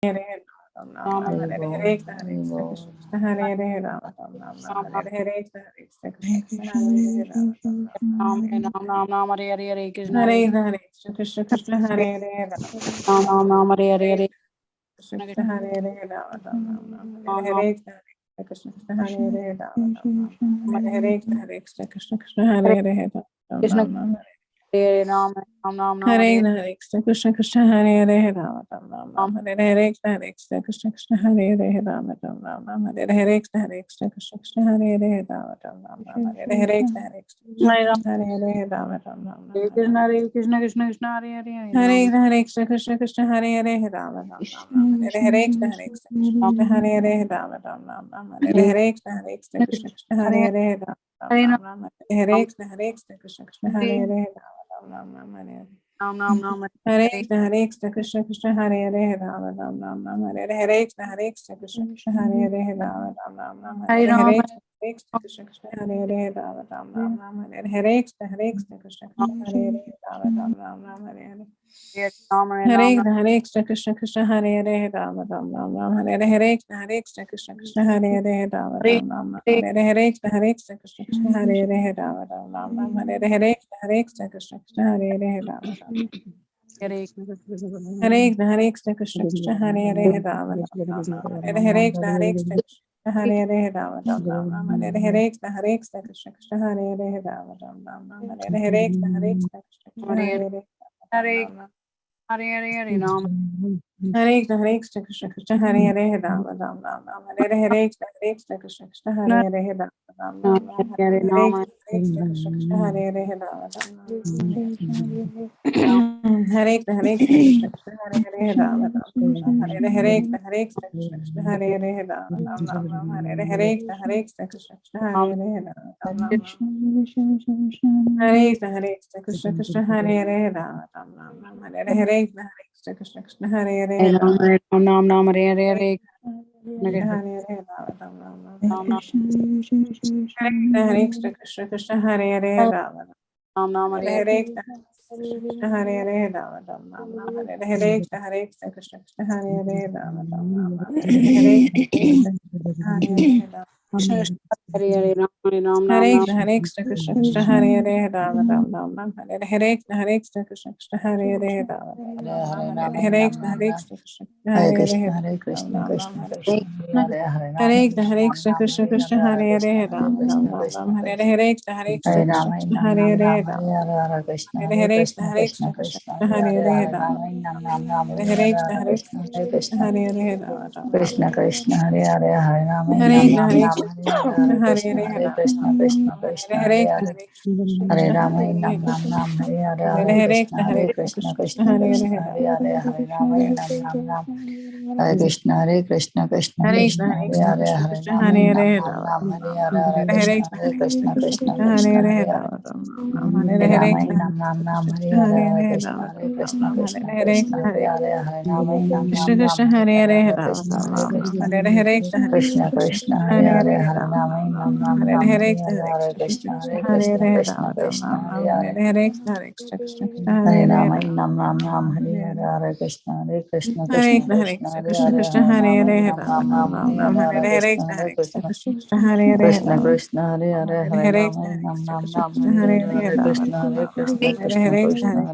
Hare Ram Ram Ram Hare Hare Krishna Krishna Krishna Hare Hare Ram Ram Ram Ram Hare Hare Krishna Krishna Krishna Hare Hare Ram Ram Ram Ram Hare Hare Hare Krishna Hare Hare Krishna Krishna Hare Hare Ram Ram Ram Hare Hare Hare Krishna Krishna Hare Hare Ram Ram Ram Ram Hare Hare Krishna Krishna Hare Hare Ram Ram Ram Hare Hare Krishna Krishna Krishna Hare Hare Ram Krishna Ram Ram Hare Ram Ram Hare Hare Krishna Krishna Krishna Hare Hare Ram Ram Ram Hare Hare Krishna Krishna Krishna Hare Hare Ram Ram Ram Hare Hare Krishna Krishna Krishna Hare Hare Ram Ram Ram Hare Hare Krishna Krishna Hare Hare Ram Ram Ram Krishna Hare Krishna Krishna Krishna Hare Hare Hare Hare Krishna Krishna Krishna Hare Hare Ram Ram Ram Hare Hare Krishna Krishna Krishna Hare Hare Ram Ram Ram Hare Hare Krishna Krishna Krishna Hare Hare Ram Ram Ram Hare Krishna Krishna Krishna Hare Hare Ram Ram Ram Hare Ram Ram Hare Krishna Krishna Krishna Hare Hare Ram Ram Ram Hare Hare Krishna Krishna Krishna Hare Hare Ram Ram Ram Hare Hare Krishna Krishna Krishna Hare Hare Ram Ram Hare Hare Krishna Krishna Krishna Hare Hare Ram Ram Hare Hare Hare Krishna Krishna Krishna Hare Hare Ram Ram Hare Hare Krishna Krishna Krishna Hare Hare Ram Ram Hare Hare Krishna Krishna Krishna Hare Hare Ram Ram Hare Hare Krishna Krishna Krishna Hare Hare Ram Hare Hare Krishna Krishna Krishna Hare Hare Ram Hare Hare Krishna Krishna Hare Hare Ram Ram Hare Hare Krishna Krishna Krishna Hare Hare Ram Ram Hare Hare Krishna Krishna Krishna Hare Hare Hare Hare Hare Ram Hare Krishna Krishna Krishna Hare Hare Ram Ram Hare Hare Krishna Krishna Krishna Hare Hare Ram Ram Hare Hare Krishna Krishna Krishna Hare Hare Ram Hare Krishna Krishna Krishna Hare Hare Ram Hare Hare Krishna Krishna Krishna Hare Hare Ram Hare Hare Krishna Krishna Krishna Hare Hare Ram Hare Krishna Krishna Hare Hare Ram Hare Hare Krishna Krishna Krishna Hare Hare Ram Ram Hare Hare Hare Hare Krishna Krishna Krishna Hare Hare Ram Ram Hare Hare Krishna Krishna Hare Hare Ram Hare Hare Krishna Krishna Krishna Hare Hare Ram Hare Hare Krishna Hare Hare Ram Krishna Hare Hare Ram Hare Krishna Krishna Krishna Hare Hare Ram Hare Hare Krishna Krishna Krishna Hare Hare Ram Hare Hare Krishna Krishna Hare Hare Hare Krishna, Krishna Krishna, Hare Hare Ram, Hare Krishna Krishna Krishna Hare Hare Ram Hare Hare Krishna Hare Krishna Ram, Krishna Nam Hare Nam Hare Ram, Ram Hare Hare Krishna, Hare Hare Hare Krishna, Krishna Krishna Krishna Krishna, Hare Hare Hare Hare Ram Ram, Nam Nam Ram, Hare Hare Hare Hare Krishna, Hare Krishna Krishna, Hare Hare Ram Krishna Krishna, Hare Hare Hare Ram, Hare Nam Nam Hare Ram, Hare Krishna Hare Hare Krishna, Hare Hare Ram Krishna, Krishna Hare Krishna, Hare Hare Hare Krishna Hare Ram, Hare Hare Nam Nam Ram, Hare Hare Hare Hare Krishna, Hare Krishna, Krishna Krishna Hare Krishna, Hare Ram Hare Hare Hare Ram, Nam Nam Ram, Hare Krishna, Hare Krishna, Krishna Hare Krishna, Hare Hare Krishna Hare Krishna Ram, Hare Nam Hare Nam Ram Ram, Hare Hare Hare Krishna, Hare Hare Krishna, Krishna Krishna Hare Krishna, Hare Hare Ram Hare Hare Hare Hare Rama, Krishna Nam Nam Nam, Hare Krishna Hare Hare Hare Hare Krishna, Ram Hare Krishna, Hare Krishna Hare Krishna, Hare Hare Hare Rama, Nam Krishna Nam Ram, Krishna Hare Hare Hare Hare Hare Ram Krishna, Hare Krishna, Hare Hare Krishna Krishna, Hare Hare Hare Hare Hare Ram Rama, Nam Nam Hare Ram, Hare Hare Hare Hare Krishna, Hare Hare Krishna, Hare Krishna Krishna, Ram Hare Hare Hare Hare Krishna Hare Hare Hare Rama, Ram Nam Nam Ram, Hare Hare Hare Krishna, Hare Krishna, Hare Krishna Hare Krishna, Hare Krishna Hare Krishna Hare Hare Rama, Hare Nam Nam Ram, Hare Ram Hare Hare Hare Hare Krishna, Hare Krishna, Krishna Hare Hare Krishna Ram Krishna, Hare Hare Hare Hare Hare Rama, Nam Nam Ram, Krishna Hare Hare Hare Hare Hare Ram Krishna, Hare Krishna, Hare Krishna Hare Krishna, Hare Hare Krishna Hare Hare Hare Ram Rama, Nam Nam Ram, Hare Hare Hare Krishna, Hare Hare Hare Krishna, Krishna Krishna Krishna, Hare Hare Hare Hare Ram Hare Hare Hare Ram, Hare Nam Nam Hare Ram, Hare Hare Ram Hare Hare Krishna, Hare Hare Krishna, Hare Krishna Krishna, Krishna Hare Hare Hare Hare Ram Hare Ram, Hare Nam Hare Nam Hare Ram, Hare Hare Krishna Hare Hare Hare Krishna, Ram Hare Krishna, Krishna Hare Krishna,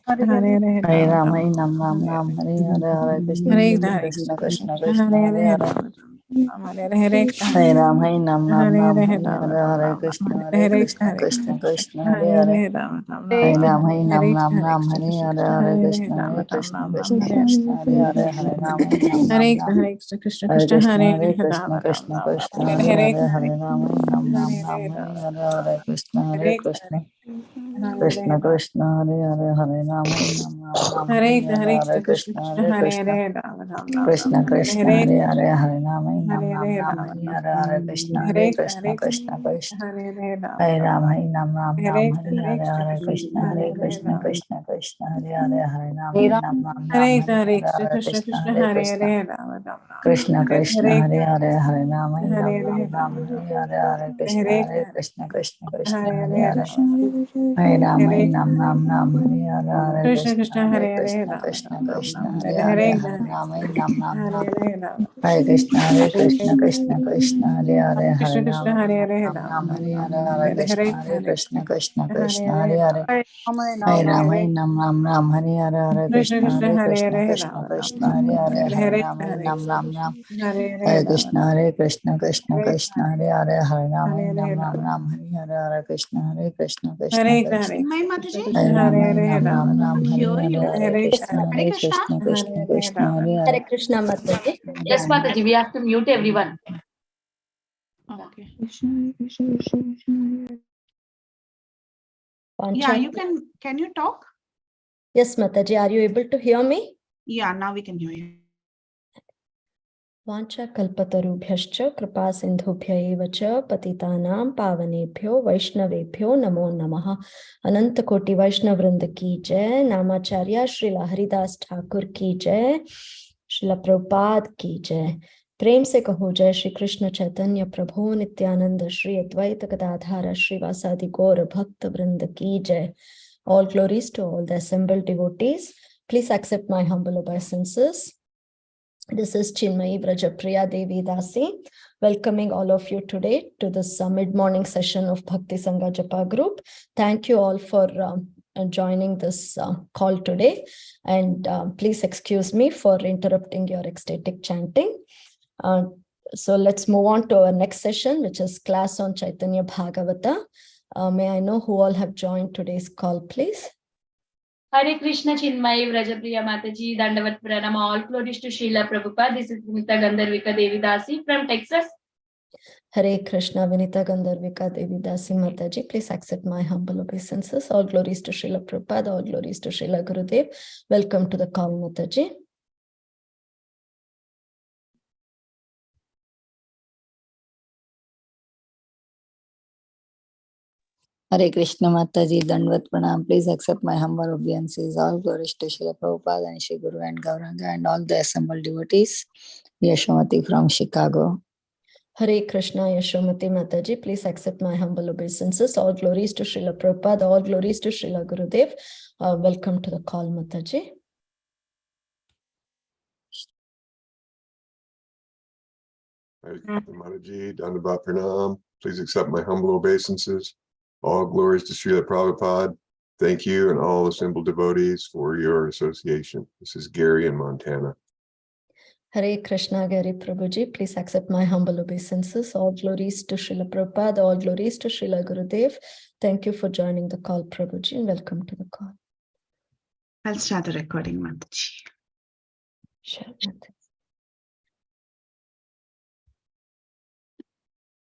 Hare Hare Hare Ram, Hare Nam Nam Hare Ram, Hare Krishna Hare Krishna Krishna, Hare Hare Hare Ram Krishna, Krishna Krishna, Hare Hare Hare Hare Hare Ram, Hare Nam Nam Hare Ram, Hare Hare Ram Hare Hare Krishna, Hare Hare Krishna, Hare Krishna Hare Ram Krishna, Hare Hare Hare Ram, Hare Nam Nam Ram, Hare Hare Hare Hare Krishna Krishna, Krishna Hare Hare Krishna, Hare Krishna Hare Krishna, Hare Hare Hare Hare Ram, Hare Nam Hare Nam Hare Ram, Hare Hare Hare Krishna, Hare Krishna, Krishna Krishna, Hare Hare Hare Ram Ram, Hare Nam Ram Ram, Hare Hare Hare Hare Krishna, Hare Krishna, Ram Krishna Krishna, Hare Hare Hare Ram, Hare Nam Ram Ram, Hare Hare Hare Hare Hare Krishna Krishna, Krishna Hare Hare Krishna, Hare Ram Krishna Hare Krishna, Hare Hare Hare Hare Ram, Hare Hare Nam Hare Ram Ram, Hare Hare Hare Krishna, Hare Hare Krishna, Krishna Krishna, Hare Hare Hare Hare Ram Hare Hare Rama, Hare Nam Nam Nam, Hare Hare Krishna Krishna, Krishna Hare Hare Hare Krishna, Rama Krishna Rama Krishna, Rama Hare Hare Hare, Hare Hare Rama, Nam Nam Hare Nam, Hare Rama Hare Krishna, Krishna Krishna, Krishna Hare Hare, Krishna Hare Krishna Rama, Hare Nam Hare Nam Rama Nam, Hare Rama Hare, Hare Hare Hare Krishna, Hare Hare Krishna, Krishna Hare Krishna, Hare Hare Hare, Rama Hare Hare Rama, Hare Nam Nam Nam, Hare Hare, Hare Krishna Krishna, Krishna Hare Hare Krishna, Hare Krishna Rama Krishna, Rama Hare Hare, Hare Hare Hare Rama, Hare Nam Nam Nam, Hare Hare Hare Rama Krishna, Hare Krishna, Krishna Hare Krishna, Hare Hare, Hare Rama, Hare Nam Hare Nam Rama Nam, Hare Hare, Hare Krishna, Hare Krishna, Krishna Hare Krishna, Krishna My Krishna Mataji, Krishna Hare Hare Rama, Hare Nam Nam Rama Nam, to Hare hear Hare, you. Hare Hare Yes, Krishna, Hare Hare Hare Krishna. Krishna, Krishna Hare Hare Krishna, Rama Hare Hare Hare. Krishna Mataji. Yes, Mataji, we have to mute everyone. Okay. Yeah, Vancha. you can you talk? Yes, Mataji, are you able to hear me? Yeah, now we can hear you. Vancha kalpatarubhyascha kripa sindhubhya eva cha patitanam pavanebhyo vaishnavebhyo namo namaha. Ananta koti Vaishnav Vrinda ki jai. Namacharya Srila Haridas Thakur ki jai. Srila Prabhupada ki jai. प्रेम से कहो जय श्री कृष्ण चैतन्य प्रभु नित्यानंद श्री अद्वैत गदाधर श्रीवासादि गौर भक्त वृंद की जय. All glories to all the assembled devotees. Please accept my humble obeisances. This is Chinmayi Vrajapriya Devi Dasi, welcoming all of you today to this mid-morning session of Bhakti Sangha Japa group. Thank you all for joining this call today, and please excuse me for interrupting your ecstatic chanting. So let's move on to our next session, which is class on Caitanya Bhagavata. May I know who all have joined today's call, please? Hare Krishna Chinmayi Vrajapriya Mataji, Dandavat Pranam, all glories to Srila Prabhupada. This is Vinita Gandharvika Devi Dasi from Texas. Hare Krishna, Vinita Gandharvika Devi Dasi Mataji. Please accept my humble obeisances. All glories to Srila Prabhupada, all glories to Srila Gurudev. Welcome to the call, Mataji. Hare Krishna Mataji, Dandvat Pranam. Please accept my humble obeisances. All glories to Srila Prabhupada and Shri Guru and Gauranga and all the assembled devotees. Yashomati from Chicago. Hare Krishna, Yashomati Mataji. Please accept my humble obeisances. All glories to Srila Prabhupada, all glories to Srila Gurudev. Welcome to the call, Mataji. Mataji, Dandavat Pranam. Please accept my humble obeisances. All glories to Srila Prabhupada. Thank you and all assembled devotees for your association. This is Gary in Montana. Hare Krishna, Gary Prabhuji. Please accept my humble obeisances. All glories to Srila Prabhupada, all glories to Srila Gurudev. Thank you for joining the call, Prabhuji, and welcome to the call. I'll start the recording, Mataji. Sure, Mataji.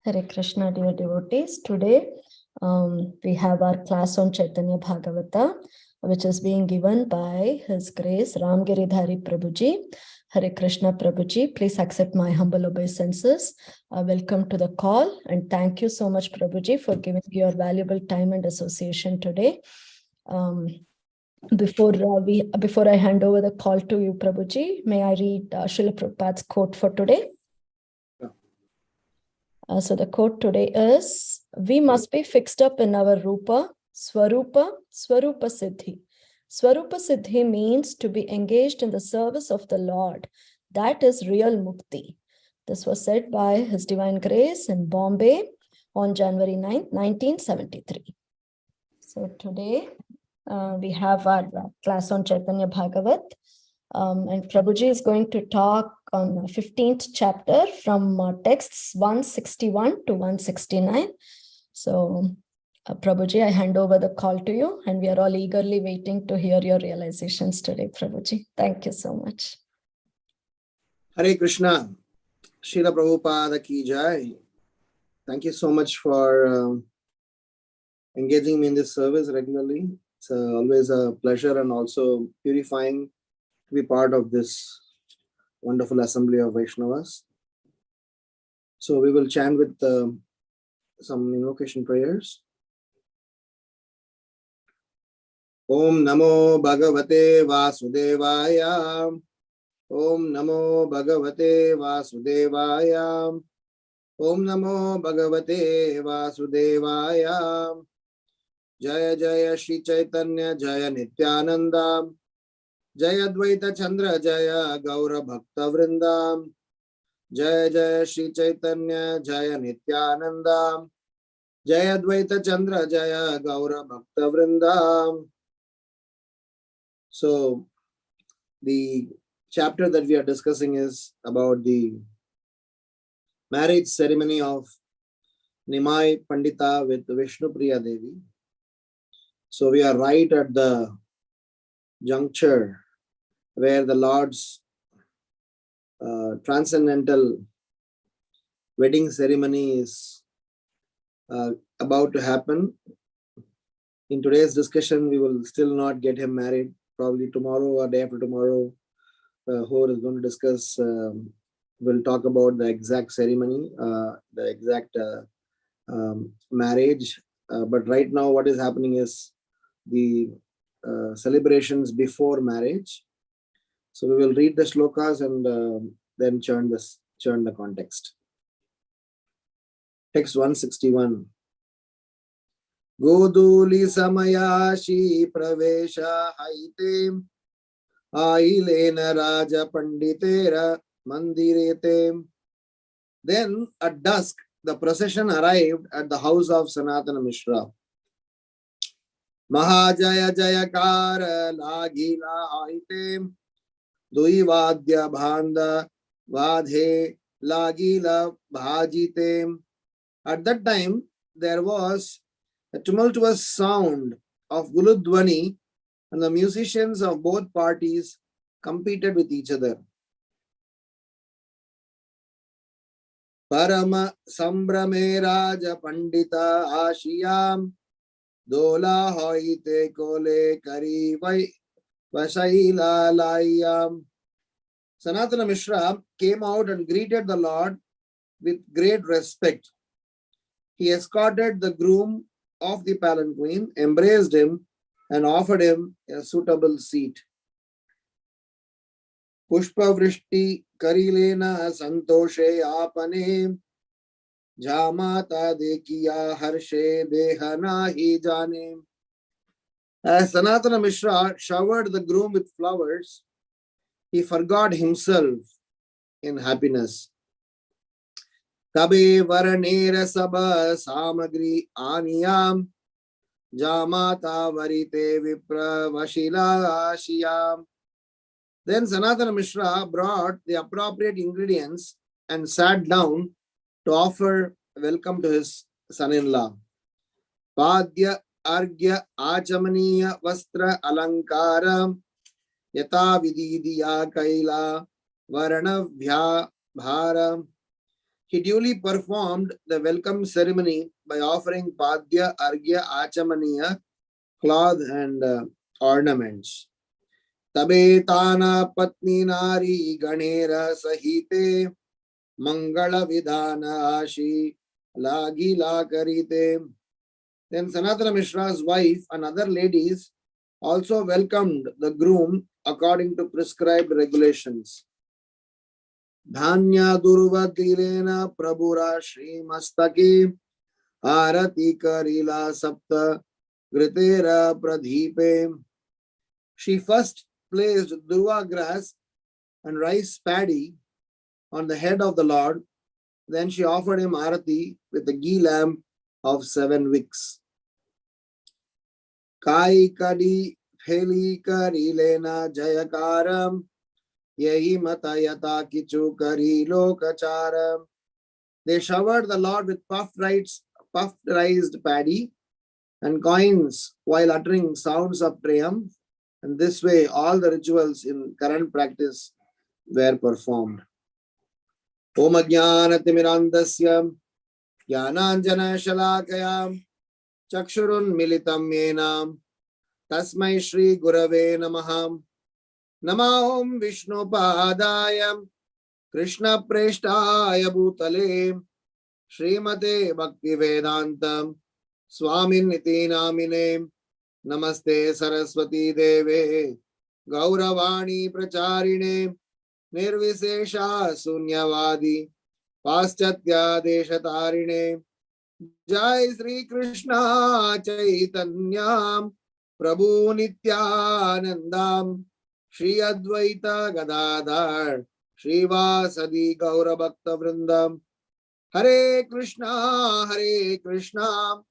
Hare Krishna, dear devotees. Today, we have our class on Caitanya Bhagavata, which is being given by His Grace Ramgiridhari Prabhuji. Hare Krishna Prabhuji, please accept my humble obeisances. Welcome to the call, and thank you so much, Prabhuji, for giving your valuable time and association today. Before I hand over the call to you, Prabhuji, may I read Srila Prabhupada's quote for today? So the quote today is, we must be fixed up in our Rupa, Swarupa, Swarupa Siddhi. Swarupa Siddhi means to be engaged in the service of the Lord. That is real mukti. This was said by His Divine Grace in Bombay on January 9th, 1973. So today we have our class on Caitanya Bhagavat. And Prabhuji is going to talk on the 15th chapter from texts 161 to 169. So, Prabhuji, I hand over the call to you, and we are all eagerly waiting to hear your realizations today, Prabhuji. Thank you so much. Hare Krishna, Srila Prabhupada ki jai. Thank you so much for engaging me in this service regularly. It's always a pleasure and also purifying to be part of this wonderful assembly of Vaishnavas. So we will chant with some invocation prayers. Om Namo Bhagavate Vasudevaya. Om Namo Bhagavate Vasudevaya. Om Namo Bhagavate Vasudevaya. Jaya Jaya Shri Chaitanya Jaya Nityananda Jaya Advaita Chandra Jaya Gaura Bhakta Vrindam Jaya Jaya Shri Chaitanya Jaya Nityananda Jaya Advaita Chandra Jaya Gaura Bhakta Vrindam. So the chapter that we are discussing is about the marriage ceremony of Nimai Pandita with Vishnu Priya Devi. So we are right at the juncture where the Lord's transcendental wedding ceremony is about to happen. In today's discussion, we will still not get him married. Probably tomorrow or day after tomorrow, Hor is going to discuss, we'll talk about the exact ceremony, the exact marriage. But right now, what is happening is the celebrations before marriage. So we will read the shlokas and then churn the context. Text 161. Goduli samayashi pravesha haite ailena raja panditera mandirete. Then at dusk, the procession arrived at the house of Sanatana Mishra. Mahajaya Jayakara Lagila Haite Duivadya Bhanda Vadhe Lagila Bhajite. At that time, there was a tumultuous sound of Guludwani, and the musicians of both parties competed with each other. Parama Sambrame Raja Pandita Ashiyam Dola Hoite Kole Kari Vasaila Layam. Sanatana Mishra came out and greeted the Lord with great respect. He escorted the groom of the palanquin, embraced him, and offered him a suitable seat. Pushpa Vrishti Karilena Santoshe Apane Jamata Dekiya Harshe Dehana Hi Jane. As Sanatana Mishra showered the groom with flowers, he forgot himself in happiness. Tabe Varanera Sabha Samagri Aniyam Jamata Varite Vipra Vashila Ashiyam. Then Sanatana Mishra brought the appropriate ingredients and sat down to offer welcome to his son-in-law. Padya Argya Achamaniya Vastra Alankara Yata Vididiya Kaila Varanavya Bhara. He duly performed the welcome ceremony by offering Padya Argya Achamaniya cloth and ornaments. Tabe Tana Patni Nari Ganera Sahite Mangala Vidhana Ashi Lagila Karite. Then Sanatana Mishra's wife and other ladies also welcomed the groom according to prescribed regulations. Dhanya Durvadilena Prabhura Shri Mastaki Arati Karila Sapta Gritera Pradhipe. She first placed durva grass and rice paddy on the head of the Lord. Then she offered him arati with a ghee lamp of 7 wicks. Kai Kadi Pheli Karilena Jayakaram Yehi Matayata Kichu Kari Lokacharam. They showered the Lord with puffed rice paddy and coins while uttering sounds of triumph. And this way, all the rituals in current practice were performed. Om Jnana Timirandasya Jnananjana Shalakayam Chakshurun Militam Yenam Tasmai Shri Gurave Namaham Namahom Vishnu Padayam Krishna Preshtaya Bhutale Srimate Bhakti Vedantam Swamin Niti Namine Namaste Saraswati Deve Gauravani Pracharine Nirvisesha Sunyavadi Paschatya Deshatarine Jai Sri Krishna Chaitanya Prabhu Nityanandam Shri Advaita Gadadhar Srivasadi Gaura Bhakta Vrindam Hare Krishna Krishna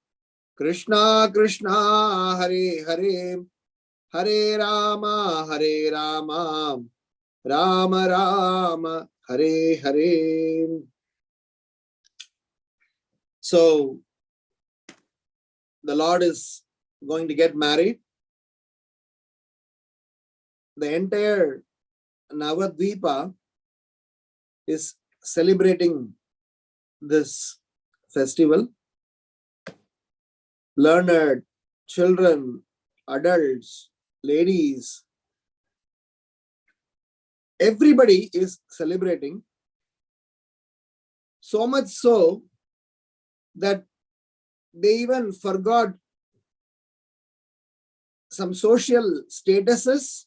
Krishna Hare Hare Hare Rama Rama Rama Hare Hare. So the Lord is going to get married. The entire Navadvipa is celebrating this festival. Learned children, adults, ladies, everybody is celebrating. So much so that they even forgot some social statuses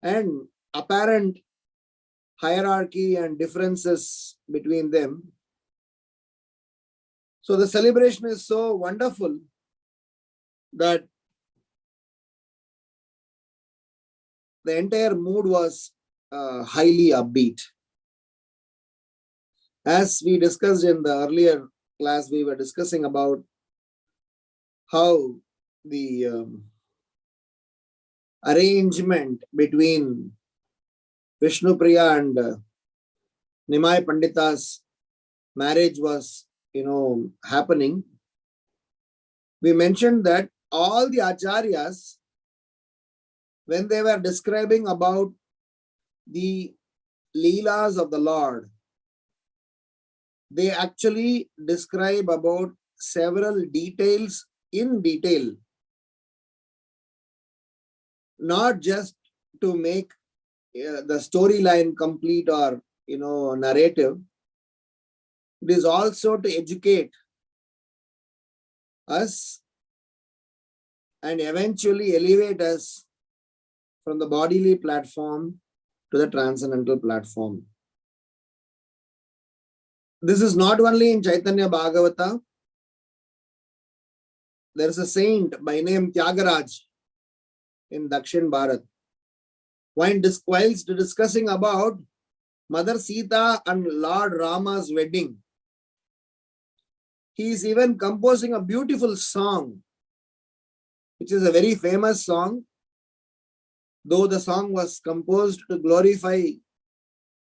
and apparent hierarchy and differences between them. So the celebration is so wonderful that the entire mood was highly upbeat. As we discussed in the earlier class, we were discussing about how the arrangement between Vishnupriya and Nimai Pandita's marriage was, happening. We mentioned that all the acharyas, when they were describing about the leelas of the Lord, they actually describe about several details in detail, not just to make the storyline complete or narrative. It is also to educate us and eventually elevate us from the bodily platform to the transcendental platform. This is not only in Caitanya Bhagavata. There is a saint by name Tyagaraj in Dakshin Bharat. Whilst discussing about Mother Sita and Lord Rama's wedding, he is even composing a beautiful song, which is a very famous song. Though the song was composed to glorify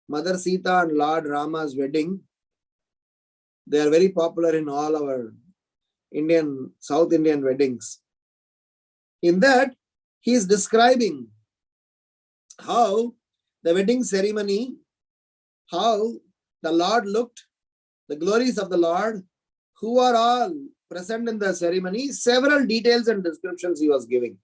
Mother Sita and Lord Rama's wedding, they are very popular in all our South Indian weddings. In that, he is describing how the wedding ceremony, how the Lord looked, the glories of the Lord, who are all present in the ceremony, several details and descriptions he was giving.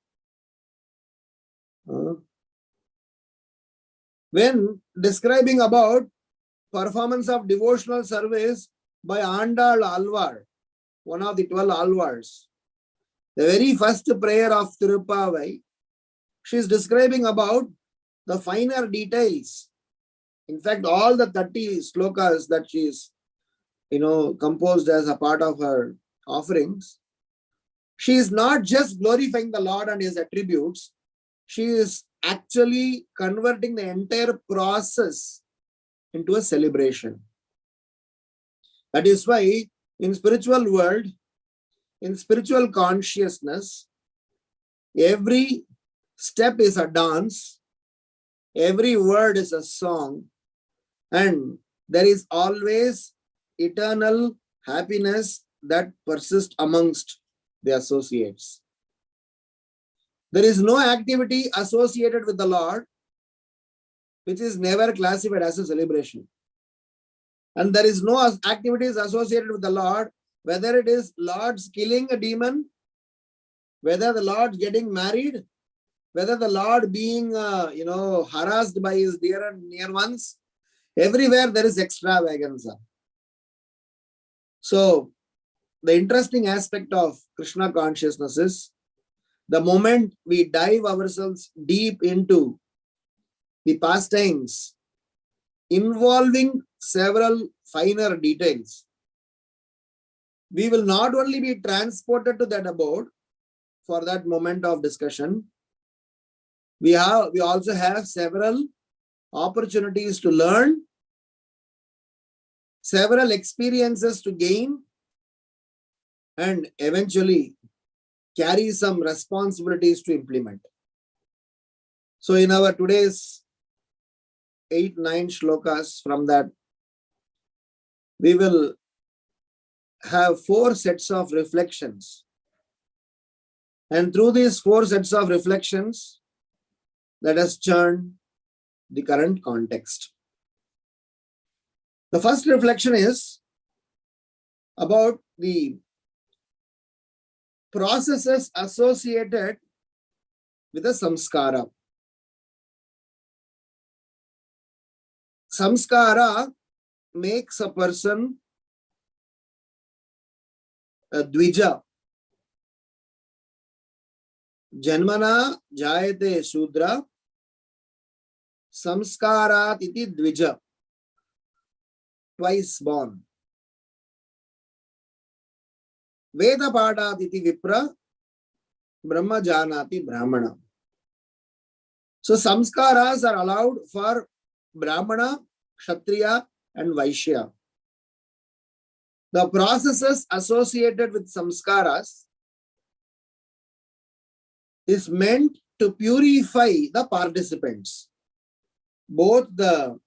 When describing about performance of devotional service by Andal Alvar, one of the 12 Alvars, the very first prayer of Tirupavai, she is describing about the finer details. In fact, all the 30 slokas that she is, composed as a part of her offerings, she is not just glorifying the Lord and his attributes, she is actually converting the entire process into a celebration. That is why in spiritual world, in spiritual consciousness, every step is a dance, every word is a song, and there is always eternal happiness that persists amongst the associates. There is no activity associated with the Lord which is never classified as a celebration. And there is no activities associated with the Lord, whether it is Lord's killing a demon, whether the Lord getting married, whether the Lord being, harassed by his dear and near ones. Everywhere there is extravaganza. So, the interesting aspect of Krishna consciousness is the moment we dive ourselves deep into the pastimes involving several finer details, we will not only be transported to that abode for that moment of discussion, we also have several opportunities to learn, several experiences to gain, and eventually carry some responsibilities to implement. So in our today's 8-9 shlokas, from that, we will have 4 sets of reflections. And through these 4 sets of reflections, let us churn the current context. The first reflection is about the processes associated with the samskara. Samskara makes a person a dvija. Janmana jayate shudra, samskarat iti dvija. Twice born. Veda padat iti vipra, brahma janati brahmana. So samskaras are allowed for Brahmana, Kshatriya, and Vaishya. The processes associated with samskaras is meant to purify the participants, both the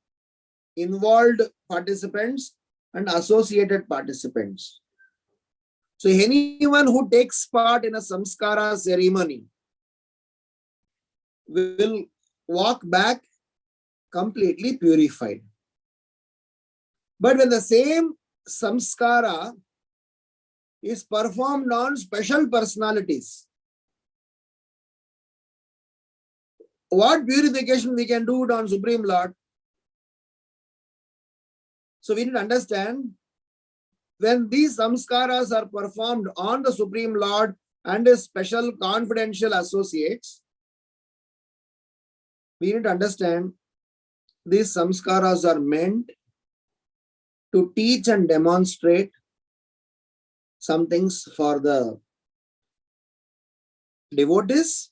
involved participants and associated participants. So anyone who takes part in a samskara ceremony will walk back completely purified. But when the same samskara is performed on special personalities, what purification we can do it on Supreme Lord? So we need to understand, when these samskaras are performed on the Supreme Lord and his special confidential associates, we need to understand these samskaras are meant to teach and demonstrate some things for the devotees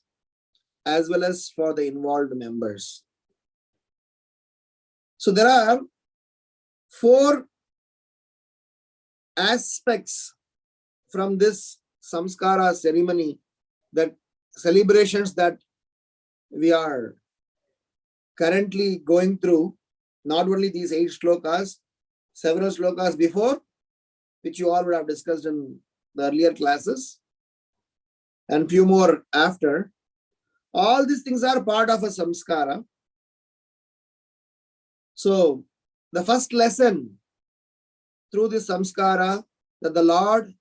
as well as for the involved members. So there are 4 aspects from this samskara ceremony, that celebrations that we are currently going through, not only these 8 shlokas, several shlokas before, which you all would have discussed in the earlier classes, and few more after. All these things are part of a samskara. So the first lesson through this samskara, that the Lord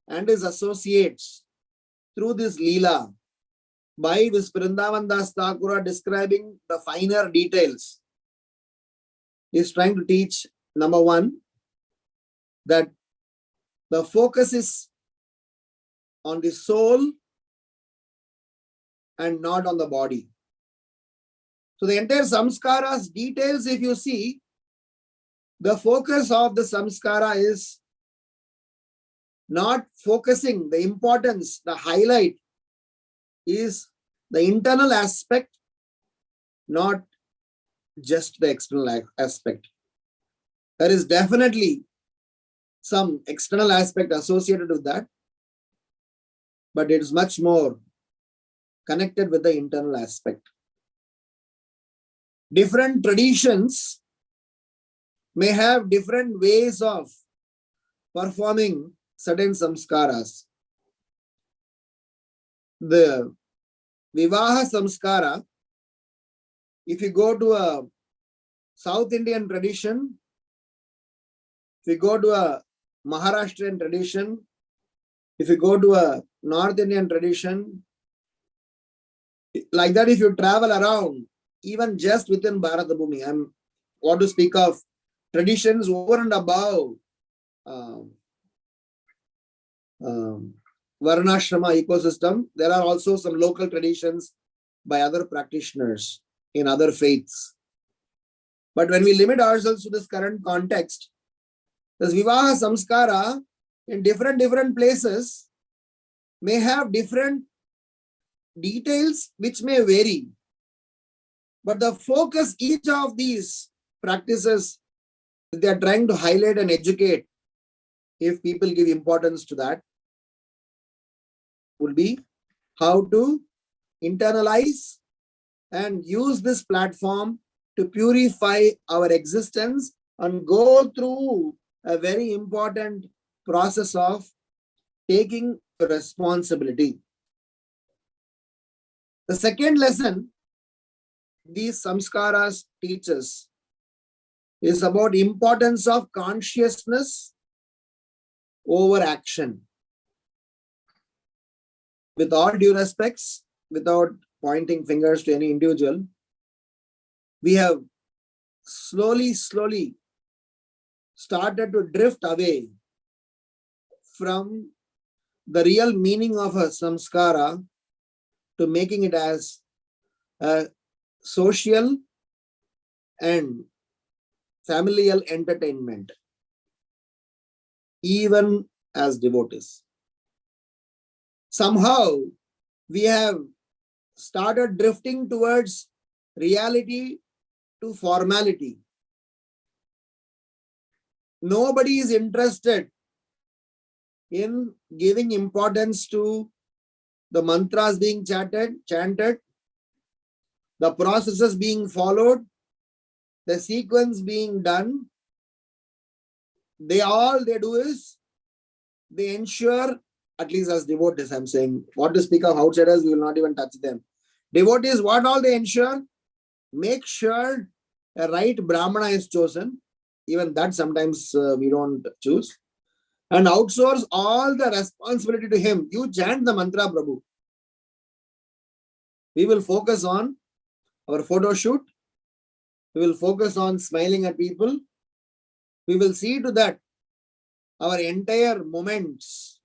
and his associates, through this Leela, by this Vrindavan Das Thakura describing the finer details, is trying to teach, number 1, that the focus is on the soul and not on the body. So the entire samskara's details, if you see, the focus of the samskara is not focusing, the importance, the highlight is the internal aspect, not just the external aspect. There is definitely some external aspect associated with that, but it is much more connected with the internal aspect. Different traditions may have different ways of performing certain samskaras. The Vivaha samskara, if you go to a South Indian tradition, if you go to a Maharashtrian tradition, if you go to a North Indian tradition, like that, if you travel around, even just within Bharatbhumi, I want to speak of traditions over and above Varnashrama ecosystem. There are also some local traditions by other practitioners in other faiths. But when we limit ourselves to this current context, this Vivaha Samskara in different places may have different details which may vary. But the focus, each of these practices, they are trying to highlight and educate, if people give importance to that, would be how to internalize and use this platform to purify our existence and go through a very important process of taking responsibility. The second lesson these samskaras teach us is about importance of consciousness over action. With all due respects, without pointing fingers to any individual, we have slowly started to drift away from the real meaning of a samskara to making it as a social and familial entertainment, even as devotees. Somehow we have started drifting towards reality to formality. Nobody is interested in giving importance to the mantras being chanted, the processes being followed, the sequence being done. They do is they ensure, at least as devotees, I'm saying, what to speak of outsiders, we will not even touch them. Devotees, what all they ensure? Make sure a right Brahmana is chosen. Even that sometimes we don't choose. And outsource all the responsibility to him. You chant the mantra, Prabhu. We will focus on our photo shoot. We will focus on smiling at people. We will see to that our entire moments.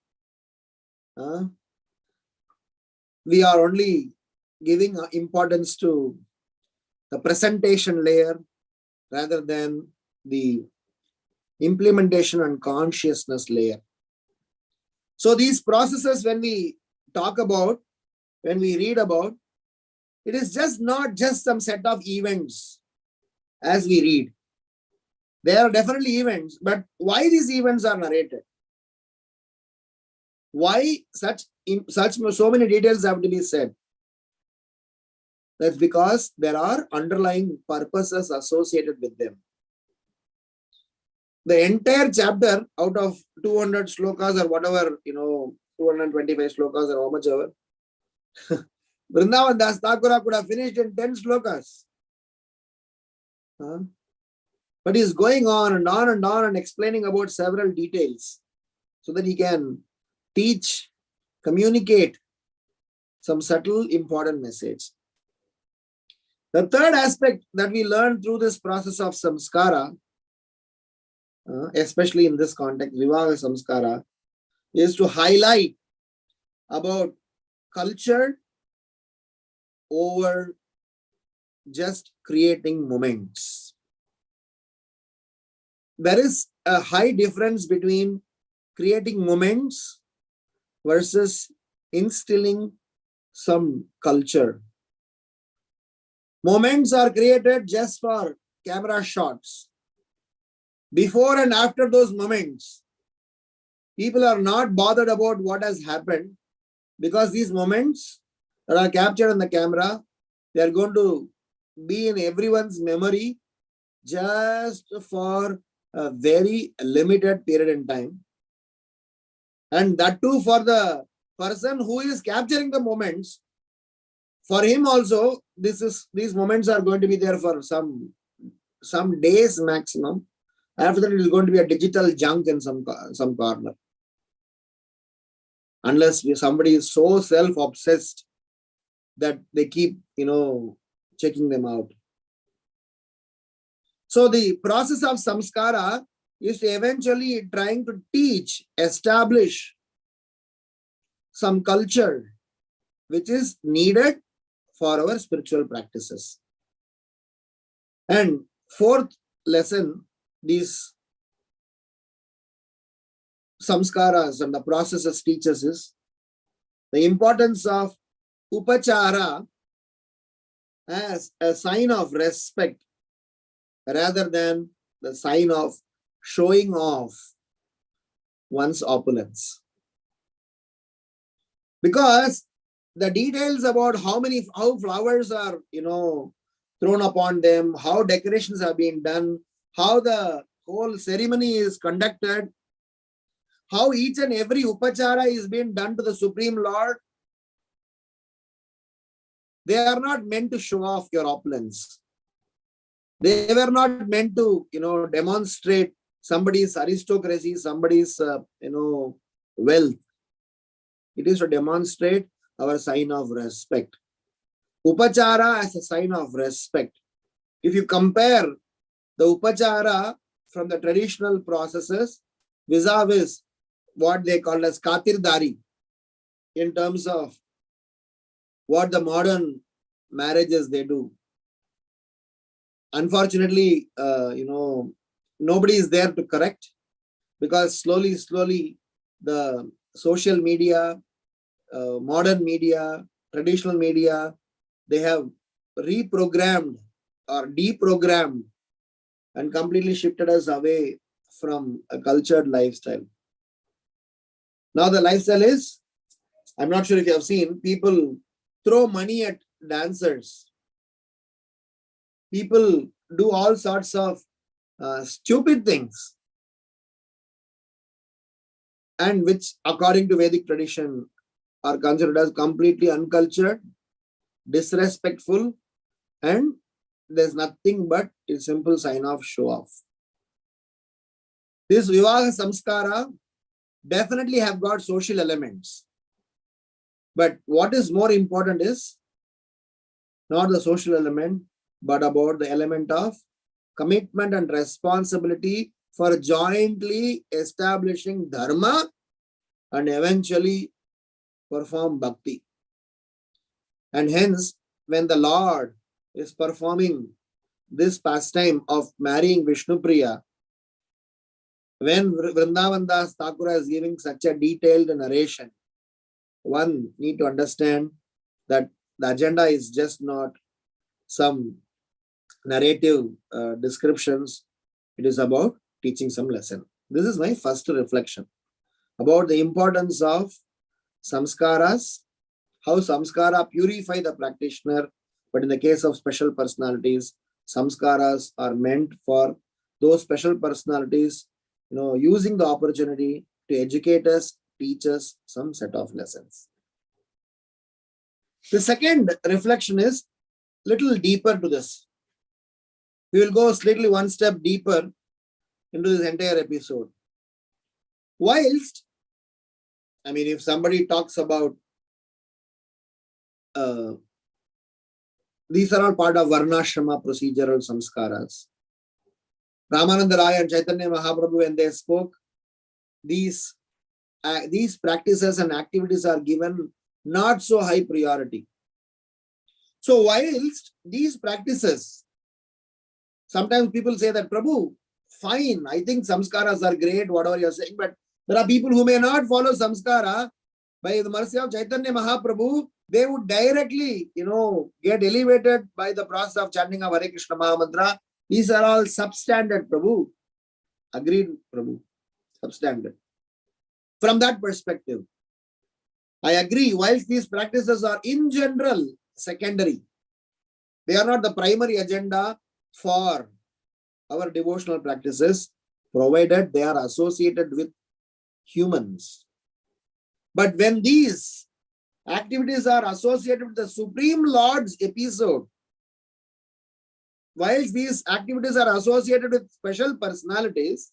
We are only giving importance to the presentation layer rather than the implementation and consciousness layer. So these processes, when we talk about, when we read about, it is just not just some set of events as we read. There are definitely events, but why these events are narrated? Why so many details have to be said? That's because there are underlying purposes associated with them. The entire chapter out of 200 slokas or whatever, 225 slokas or how much ever, Vrindavan Das Thakura could have finished in 10 slokas. But he's going on and on and on and explaining about several details so that he can teach, communicate some subtle, important message. The third aspect that we learn through this process of samskara, especially in this context, Vivaha samskara, is to highlight about culture over just creating moments. There is a high difference between creating moments versus instilling some culture. Moments are created just for camera shots. Before and after those moments, people are not bothered about what has happened because these moments that are captured on the camera, they are going to be in everyone's memory just for a very limited period in time. And that too for the person who is capturing the moments, for him also, these moments are going to be there for some days maximum. After that, it is going to be a digital junk in some corner. Unless somebody is so self-obsessed that they keep, checking them out. So the process of samskara is to eventually trying to teach, establish some culture which is needed for our spiritual practices. And fourth lesson, these samskaras and the processes teach us is the importance of upachara as a sign of respect rather than the sign of showing off one's opulence. Because the details about how flowers are, thrown upon them, how decorations are being done, how the whole ceremony is conducted, how each and every upachara is being done to the Supreme Lord, they are not meant to show off your opulence. They were not meant to, demonstrate somebody's aristocracy, somebody's, wealth. It is to demonstrate our sign of respect. Upachara as a sign of respect. If you compare the upachara from the traditional processes vis-a-vis what they call as Khatirdari in terms of what the modern marriages they do. Unfortunately, nobody is there to correct, because slowly the social media, modern media, traditional media, they have reprogrammed or deprogrammed and completely shifted us away from a cultured lifestyle. Now the lifestyle is, I'm not sure if you have seen, people throw money at dancers. People do all sorts of stupid things, and which according to Vedic tradition are considered as completely uncultured, disrespectful, and there's nothing but a simple sign of show off. This Vivaha Samskara definitely have got social elements. But what is more important is not the social element, but about the element of commitment and responsibility for jointly establishing dharma and eventually perform bhakti. And hence, when the Lord is performing this pastime of marrying Vishnupriya, when Vrindavan Das Thakura is giving such a detailed narration, one need to understand that the agenda is just not some narrative descriptions. It is about teaching some lesson. This is my first reflection about the importance of samskaras, how samskara purify the practitioner. But in the case of special personalities, samskaras are meant for those special personalities, using the opportunity to educate us, teach us some set of lessons. The second reflection is little deeper to this. We will go slightly one step deeper into this entire episode. Whilst, if somebody talks about these are all part of Varnashrama procedural samskaras. Ramananda Raya and Caitanya Mahaprabhu, when they spoke, these practices and activities are given not so high priority. So whilst these practices, sometimes people say that, Prabhu, fine, I think samskaras are great, whatever you're saying, but there are people who may not follow samskara. By the mercy of Caitanya Mahaprabhu, they would directly, get elevated by the process of chanting of Hare Krishna Mahamantra. These are all substandard, Prabhu. Agreed, Prabhu. Substandard. From that perspective, I agree, whilst these practices are in general secondary, they are not the primary agenda for our devotional practices, provided they are associated with humans. But when these activities are associated with the Supreme Lord's episode, whilst these activities are associated with special personalities,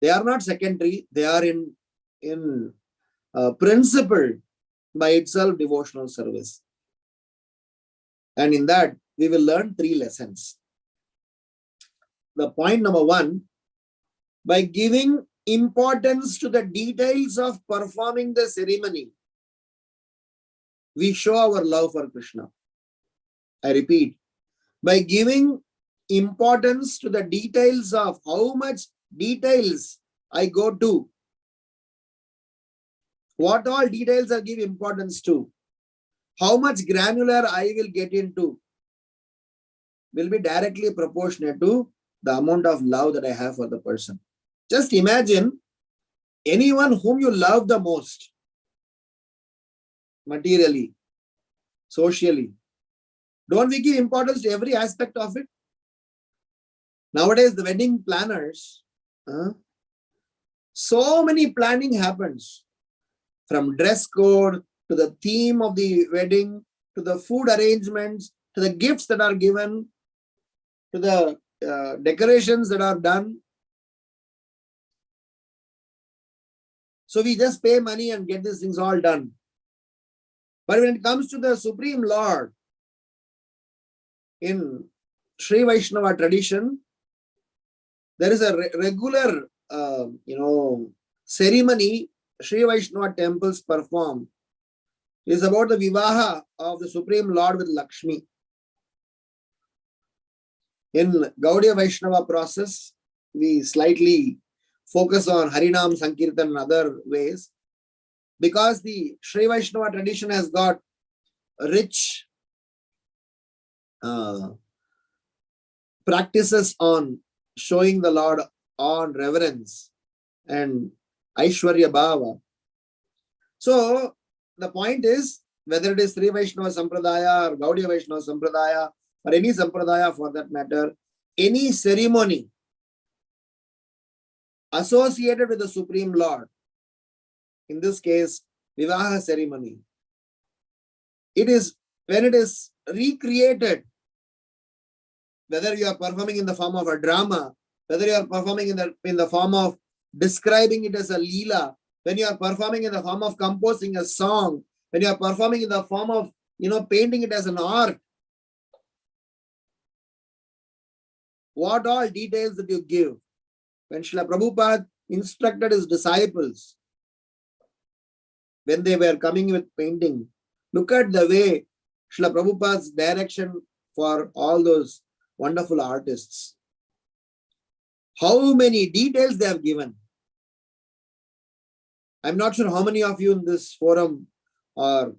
they are not secondary, they are in principle by itself devotional service. And in that, we will learn 3 lessons. The point number 1, by giving importance to the details of performing the ceremony, we show our love for Krishna. I repeat, by giving importance to the details of how much details I go to What all details I give importance to, how much granular I will get into, will be directly proportionate to the amount of love that I have for the person. Just imagine anyone whom you love the most, materially, socially. Don't we give importance to every aspect of it? Nowadays, the wedding planners, so many planning happens, from dress code to the theme of the wedding, to the food arrangements, to the gifts that are given, to the decorations that are done. So we just pay money and get these things all done. But when it comes to the Supreme Lord, in Sri Vaishnava tradition, there is a regular, ceremony Sri Vaishnava temples perform. It is about the Vivaha of the Supreme Lord with Lakshmi. In Gaudiya Vaishnava process, we slightly focus on Harinam Sankirtan and other ways, because the Sri Vaishnava tradition has got rich practices on showing the Lord on reverence and Aishwarya Bhava. So the point is, whether it is Sri Vaishnava Sampradaya or Gaudiya Vaishnava Sampradaya or any Sampradaya for that matter, any ceremony associated with the Supreme Lord, in this case, Vivaha ceremony, it is when it is recreated, whether you are performing in the form of a drama, whether you are performing in the form of describing it as a leela, when you are performing in the form of composing a song, when you are performing in the form of, painting it as an art, what all details that you give. When Srila Prabhupada instructed his disciples, when they were coming with painting, look at the way Srila Prabhupada's direction for all those wonderful artists. How many details they have given. I'm not sure how many of you in this forum are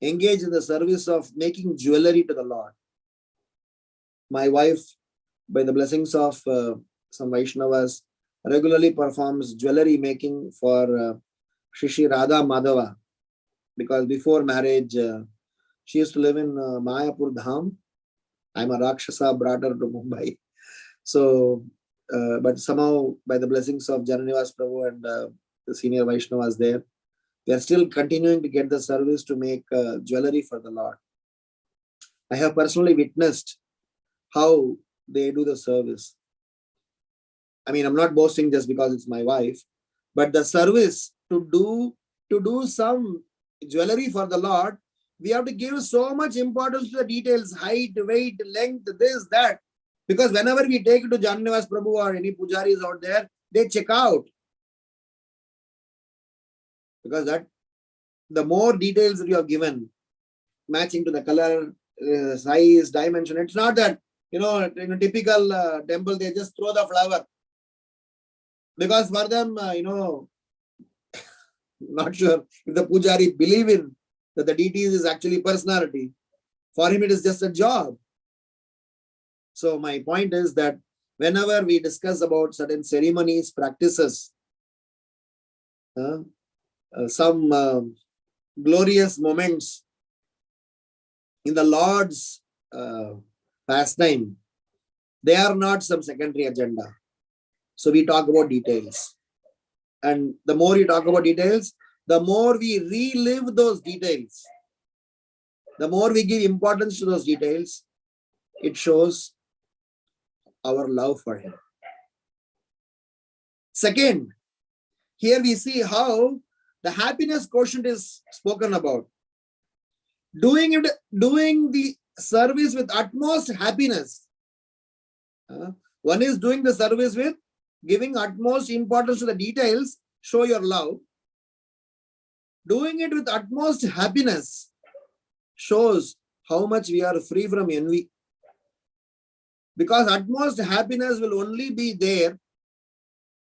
engaged in the service of making jewelry to the Lord. My wife, by the blessings of some Vaishnavas, regularly performs jewelry making for Shri Radha Madhava, because before marriage, she used to live in Mayapur Dham. I'm a Rakshasa, brought her to Mumbai. So, but somehow by the blessings of Jananivas Prabhu and the senior Vaishnavas there, they are still continuing to get the service to make jewelry for the Lord. I have personally witnessed how they do the service. I mean, I'm not boasting just because it's my wife, but the service to do some jewelry for the Lord, we have to give so much importance to the details, height, weight, length, this, that. Because whenever we take it to Jananivas Prabhu or any pujaris out there, they check out. Because that the more details that you have given, matching to the color, size, dimension, it's not that, in a typical temple, they just throw the flower. Because for them, not sure if the pujari believe in that the deities is actually personality. For him, it is just a job. So my point is that whenever we discuss about certain ceremonies, practices, some glorious moments in the Lord's pastime, they are not some secondary agenda. So we talk about details. And the more you talk about details, the more we relive those details. The more we give importance to those details, it shows our love for him. Second, here we see how the happiness quotient is spoken about. Doing the service with utmost happiness. One is doing the service with giving utmost importance to the details, show your love. Doing it with utmost happiness shows how much we are free from envy. Because utmost happiness will only be there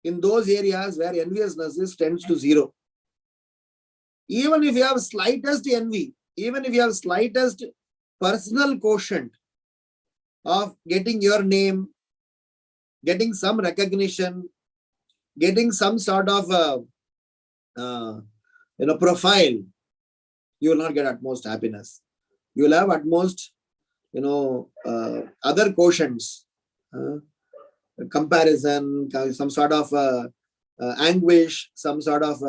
in those areas where enviousness tends to zero. Even if you have slightest envy, even if you have slightest personal quotient of getting your name, getting some recognition, getting some sort of profile, you will not get utmost happiness. You will have at most, other quotients, comparison, some sort of anguish, some sort of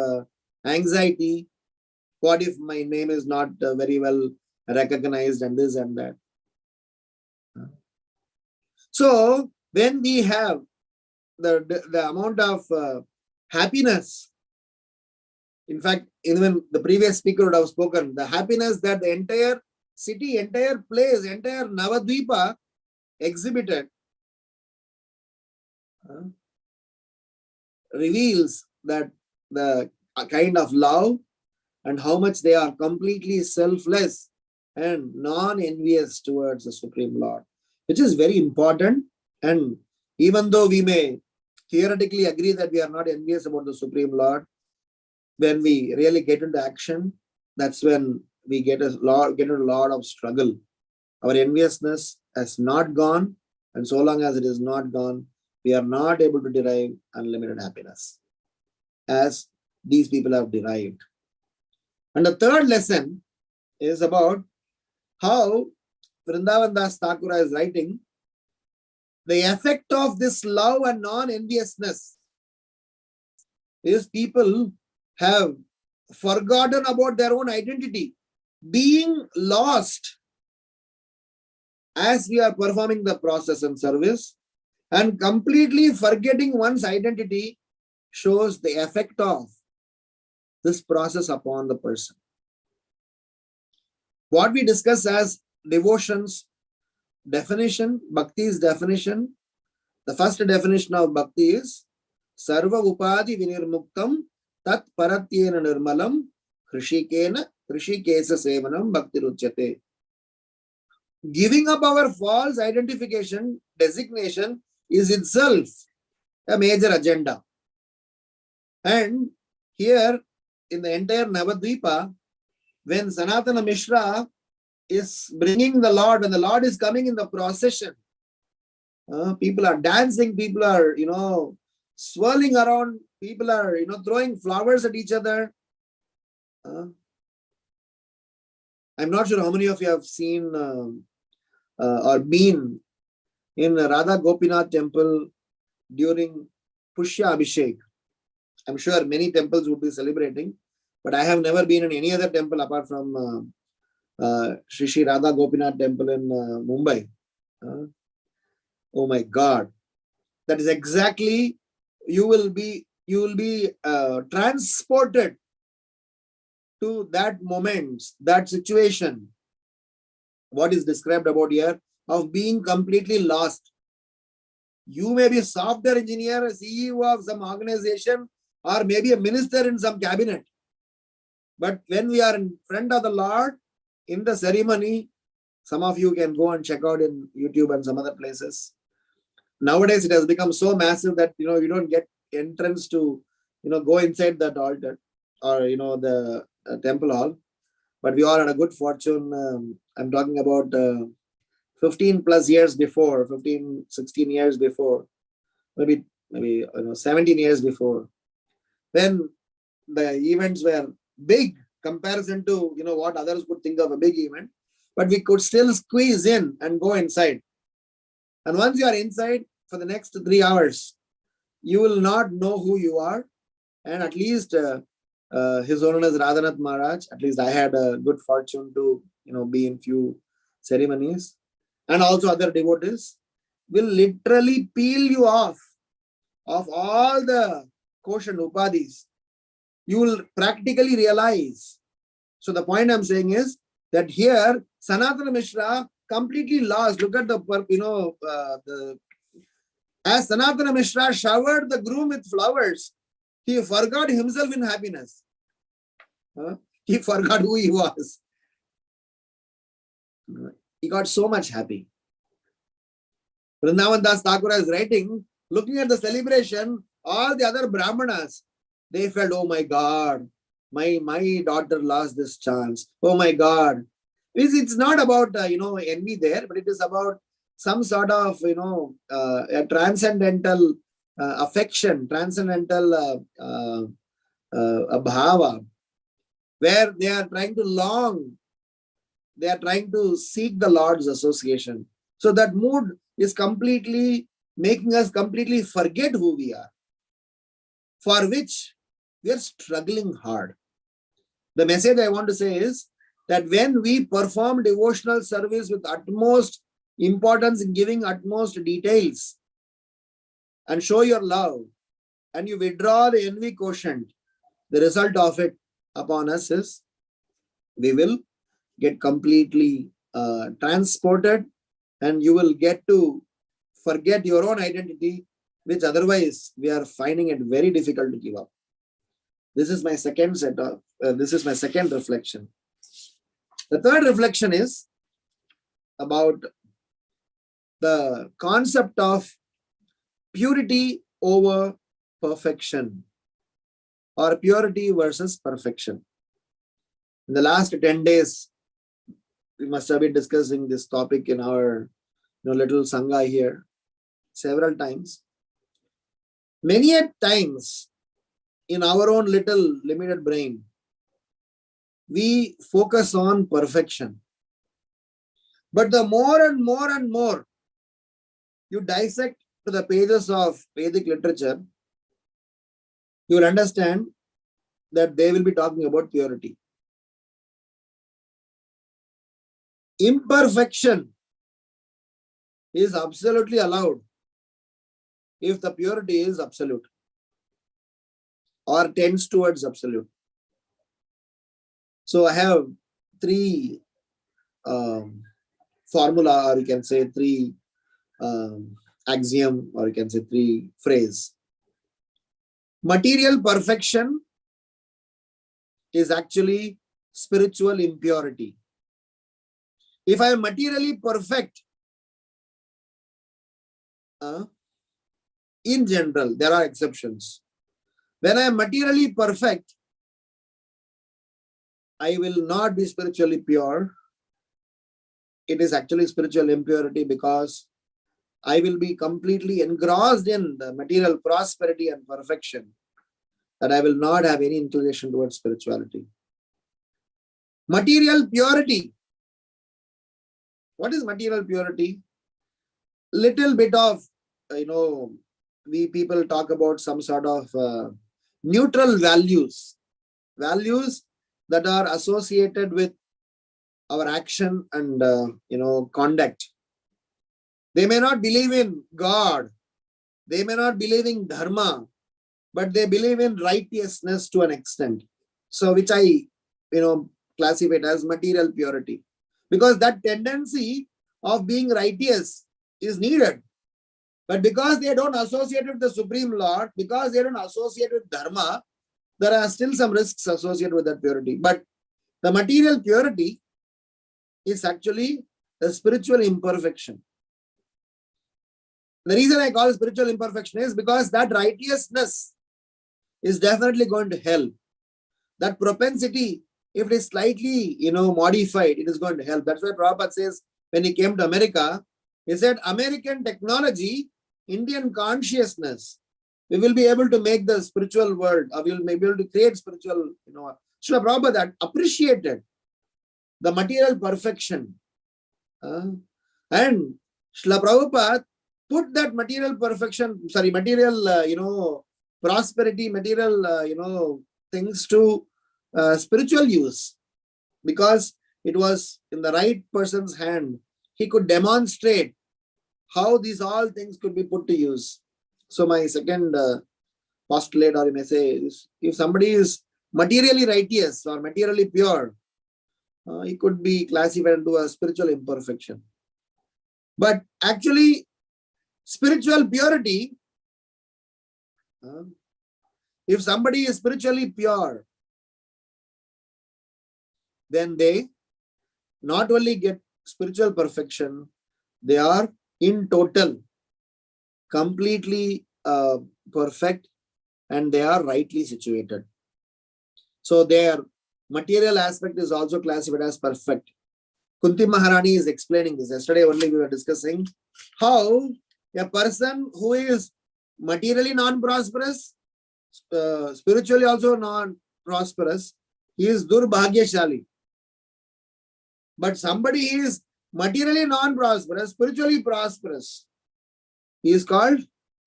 anxiety. What if my name is not very well recognized, and this and that? So when we have the amount of happiness, in fact, even the previous speaker would have spoken, the happiness that the entire city, entire place, entire Navadvipa exhibited reveals that the kind of love and how much they are completely selfless and non-envious towards the Supreme Lord, which is very important. And even though we may theoretically agree that we are not envious about the Supreme Lord, when we really get into action, that's when we get into a lot of struggle. Our enviousness has not gone, and so long as it is not gone, we are not able to derive unlimited happiness, as these people have derived. And the third lesson is about how Vrindavan Das Thakura is writing, the effect of this love and non-enviousness is people have forgotten about their own identity, being lost as we are performing the process and service, and completely forgetting one's identity shows the effect of this process upon the person. What we discuss as devotion's definition, bhakti's definition, the first definition of bhakti is sarva upadi vinirmuktam tat paratyena nirmalam krishikesa sevanam bhakti ruchyate. Giving up our false identification, designation is itself a major agenda. And here in the entire Navadvipa, when Sanatana Mishra is bringing the Lord, when the Lord is coming in the procession, people are dancing, people are, swirling around, people are, throwing flowers at each other. I'm not sure how many of you have seen or been in Radha Gopinath temple during Pushya Abhishek. I'm sure many temples would be celebrating, but I have never been in any other temple apart from Shri Radha Gopinath temple in Mumbai. Oh my God. That is exactly, you will be transported to that moment, that situation. What is described about here of being completely lost. You may be a software engineer, a CEO of some organization, or maybe a minister in some cabinet. But when we are in front of the Lord in the ceremony, some of you can go and check out in YouTube and some other places. Nowadays, it has become so massive that, you don't get entrance to, go inside that altar or, the temple hall. But we all had a good fortune. I'm talking about 15 plus years before, 15, 16 years before, maybe 17 years before, when the events were big comparison to, what others would think of a big event, but we could still squeeze in and go inside. And once you are inside for the next 3 hours, you will not know who you are. And at least His Holiness Radhanath Maharaj, at least I had a good fortune to, be in few ceremonies, and also other devotees, will literally peel you off of all the quotient upadhis. You will practically realize. So the point I'm saying is that here, Sanatana Mishra completely lost. Look at as Sanatana Mishra showered the groom with flowers, he forgot himself in happiness. He forgot who he was. He got so much happy. Vrindavan Das Thakura is writing, looking at the celebration, all the other Brahmanas, they felt, oh my God, my daughter lost this chance. Oh my God. It's not about, envy there, but it is about some sort of, a transcendental affection, transcendental bhava, where they are trying to long, they are trying to seek the Lord's association. So that mood is completely making us completely forget who we are, for which we are struggling hard. The message I want to say is that when we perform devotional service with utmost importance, in giving utmost details, and show your love, and you withdraw the envy quotient, the result of it upon us is we will get completely transported, and you will get to forget your own identity, which otherwise we are finding it very difficult to give up. This is my second set of, this is my second reflection. The third reflection is about the concept of purity over perfection, or purity versus perfection. In the last 10 days, we must have been discussing this topic in our little Sangha here several times. Many a times in our own little limited brain, we focus on perfection. But the more and more and more you dissect to the pages of Vedic literature, you will understand that they will be talking about purity. Imperfection is absolutely allowed if the purity is absolute or tends towards absolute. So I have three formula, or you can say three axiom, or you can say three phrase. Material perfection is actually spiritual impurity. If I am materially perfect, in general, there are exceptions. When I am materially perfect, I will not be spiritually pure. It is actually spiritual impurity, because I will be completely engrossed in the material prosperity and perfection, that I will not have any inclination towards spirituality. Material purity. What is material purity? Little bit of, we people talk about some sort of neutral values, values that are associated with our action and, conduct. They may not believe in God, they may not believe in dharma, but they believe in righteousness to an extent. So which I, classify it as material purity, because that tendency of being righteous is needed. But because they don't associate with the Supreme Lord, because they don't associate with dharma, there are still some risks associated with that purity. But the material purity is actually a spiritual imperfection. The reason I call it spiritual imperfection is because that righteousness is definitely going to help. That propensity, if it is slightly, modified, it is going to help. That's why Prabhupada says, when he came to America, he said, American technology, Indian consciousness, we will be able to make the spiritual world, or we will be able to create spiritual, Srila Prabhupada appreciated the material perfection. And Srila Prabhupada put that material perfection, material, prosperity, material, things to spiritual use, because it was in the right person's hand. He could demonstrate how these all things could be put to use. So my second postulate, or you may say, is if somebody is materially righteous or materially pure, he could be classified into a spiritual imperfection. But actually, spiritual purity, if somebody is spiritually pure, then they not only get spiritual perfection, they are in total completely perfect, and they are rightly situated. So their material aspect is also classified as perfect. Kunti Maharani is explaining this. Yesterday only we were discussing how a person who is materially non-prosperous, spiritually also non-prosperous, he is Durbhagyashali. But somebody is materially non-prosperous, spiritually prosperous, he is called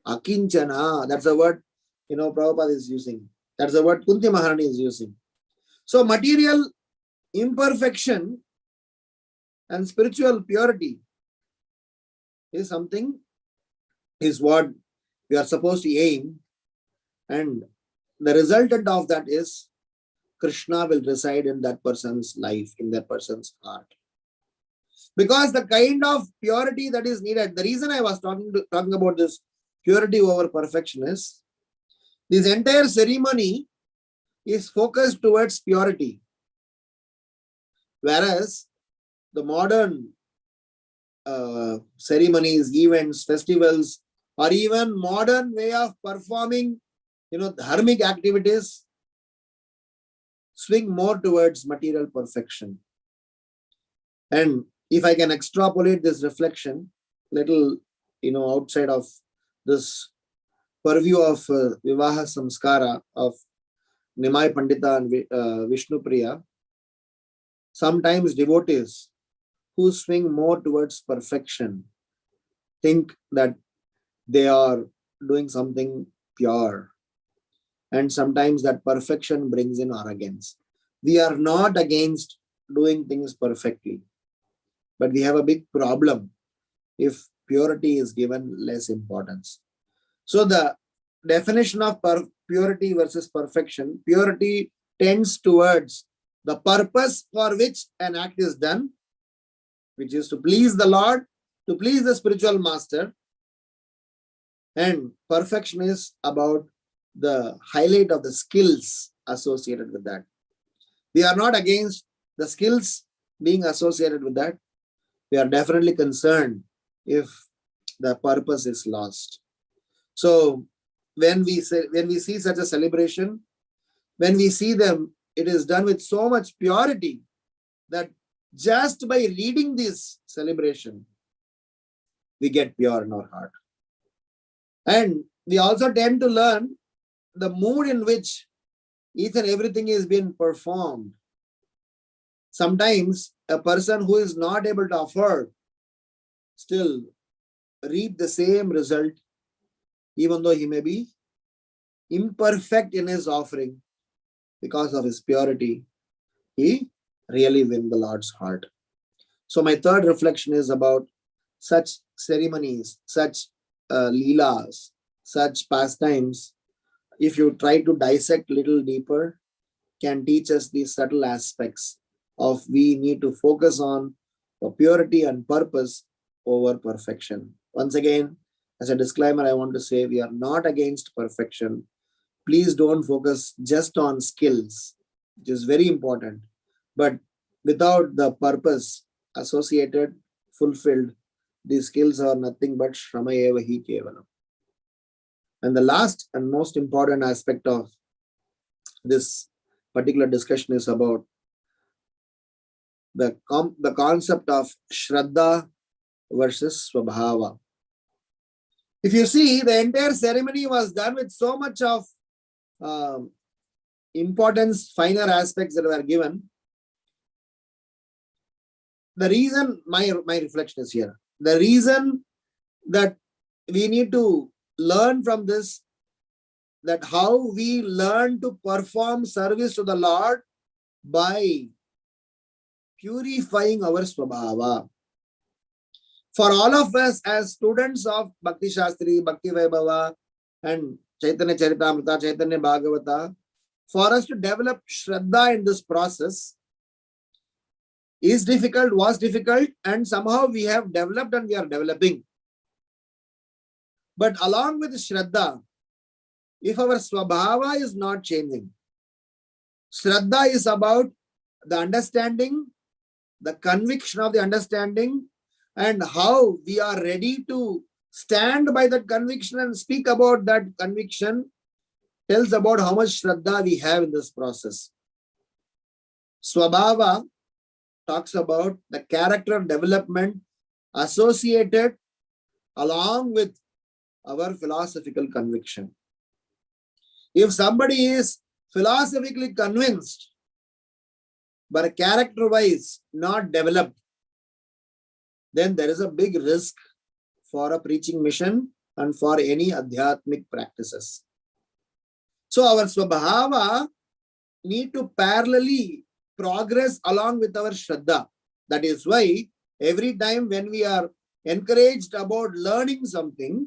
Akinchana. That's the word, Prabhupada is using. That's the word Kunti Maharani is using. So material imperfection and spiritual purity is what we are supposed to aim, and the resultant of that is Krishna will reside in that person's life, in that person's heart. Because the kind of purity that is needed, the reason I was talking about this purity over perfection is, this entire ceremony is focused towards purity. Whereas the modern ceremonies, events, festivals, or even modern way of performing, dharmic activities swing more towards material perfection. And if I can extrapolate this reflection little, outside of this purview of Vivaha Samskara of Nimai Pandita and Vishnu Priya, sometimes devotees who swing more towards perfection think that they are doing something pure. And sometimes that perfection brings in arrogance. We are not against doing things perfectly, but we have a big problem if purity is given less importance. So the definition of purity versus perfection, purity tends towards the purpose for which an act is done, which is to please the Lord, to please the spiritual master. And perfection is about the highlight of the skills associated with that. We are not against the skills being associated with that. We are definitely concerned if the purpose is lost. So when we see such a celebration, when we see them, it is done with so much purity that just by reading this celebration, we get pure in our heart. And we also tend to learn the mood in which each and everything is being performed. Sometimes a person who is not able to afford still reap the same result, even though he may be imperfect in his offering. Because of his purity, he really wins the Lord's heart. So my third reflection is about such ceremonies, such leelas, such pastimes. If you try to dissect a little deeper, can teach us these subtle aspects of we need to focus on the purity and purpose over perfection. Once again, as a disclaimer, I want to say we are not against perfection. Please don't focus just on skills, which is very important. But without the purpose associated, fulfilled, these skills are nothing but Shrama eva hi kevalam. And the last and most important aspect of this particular discussion is about the concept of Shraddha versus Swabhava. If you see, the entire ceremony was done with so much of importance, finer aspects that were given. The reason, my reflection is here. The reason that we need to learn from this, that how we learn to perform service to the Lord by purifying our Swabhava. For all of us as students of Bhakti Shastri, Bhakti Vaibhava, and Chaitanya Charitamrita, Chaitanya Bhagavata, for us to develop Shraddha in this process is difficult, was difficult, and somehow we have developed and we are developing. But along with Shraddha, if our Swabhava is not changing, Shraddha is about the understanding, the conviction of the understanding, and how we are ready to stand by that conviction and speak about that conviction, tells about how much Shraddha we have in this process. Swabhava talks about the character development associated along with our philosophical conviction. If somebody is philosophically convinced, but character-wise not developed, then there is a big risk for a preaching mission and for any adhyatmic practices. So our Swabhava need to parallelly progress along with our Shraddha. That is why every time when we are encouraged about learning something,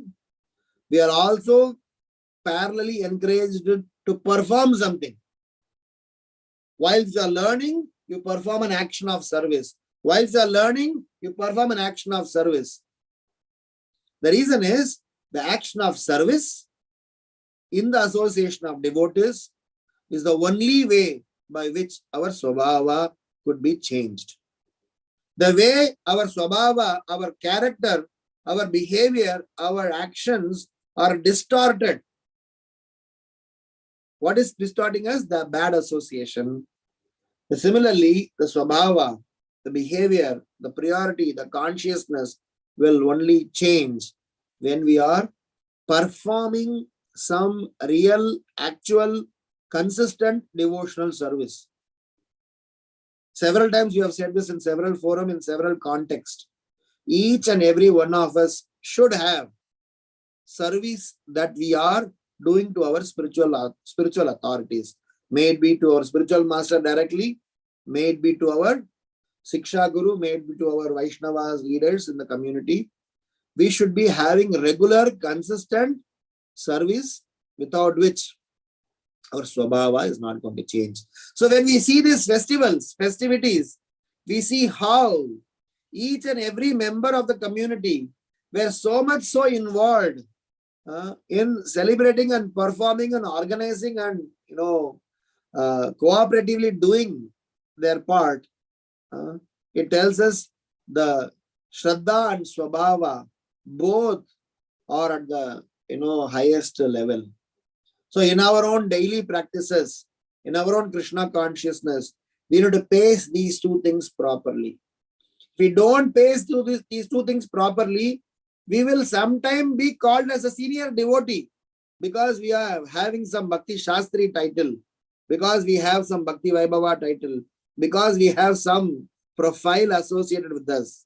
we are also parallelly encouraged to perform something. Whilst you are learning, you perform an action of service. Whilst you are learning, you perform an action of service. The reason is the action of service in the association of devotees is the only way by which our Swabhava could be changed. The way our Swabhava, our character, our behavior, our actions are distorted. What is distorting us? The bad association. Similarly, the Swabhava, the behavior, the priority, the consciousness will only change when we are performing some real, actual, consistent devotional service. Several times you have said this in several forums, in several contexts. Each and every one of us should have service that we are doing to our spiritual authorities. May it be to our spiritual master directly, may it be to our Siksha Guru, may it be to our Vaishnavas leaders in the community. We should be having regular, consistent service without which our Swabhava is not going to change. So when we see these festivities, we see how each and every member of the community were so much so involved in celebrating and performing and organizing and cooperatively doing their part. It tells us the Shraddha and Swabhava both are at the highest level. So in our own daily practices, in our own Krishna consciousness, we need to pace these two things properly. If we don't pace through these two things properly, we will sometime be called as a senior devotee because we are having some Bhakti Shastri title, because we have some Bhakti Vaibhava title, because we have some profile associated with us.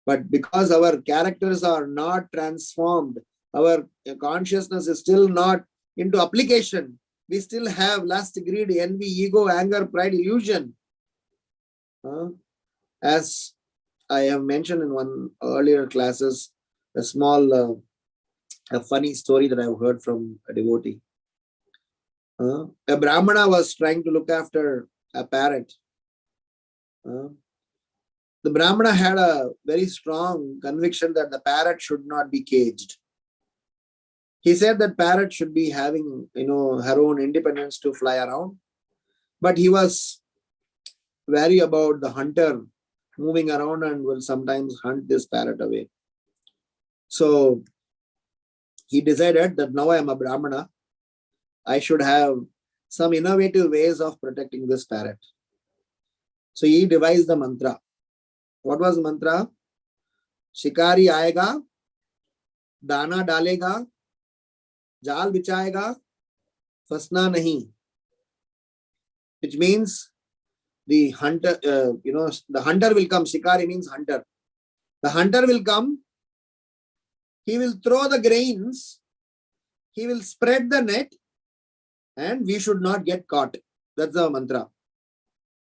But because our characters are not transformed, our consciousness is still not into application, we still have lust, greed, envy, ego, anger, pride, illusion. As I have mentioned in one earlier classes, a small, a funny story that I've heard from a devotee. A Brahmana was trying to look after a parrot. The Brahmana had a very strong conviction that the parrot should not be caged. He said that parrot should be having, her own independence to fly around. But he was wary about the hunter moving around and will sometimes hunt this parrot away. So he decided that now I am a Brahmana, I should have some innovative ways of protecting this parrot. So he devised the mantra. What was the mantra? Shikari aayega, dana dalega, jal bichayega, fasna nahi. Which means the hunter, the hunter will come. Shikari means hunter. The hunter will come. He will throw the grains. He will spread the net, and we should not get caught. That's the mantra.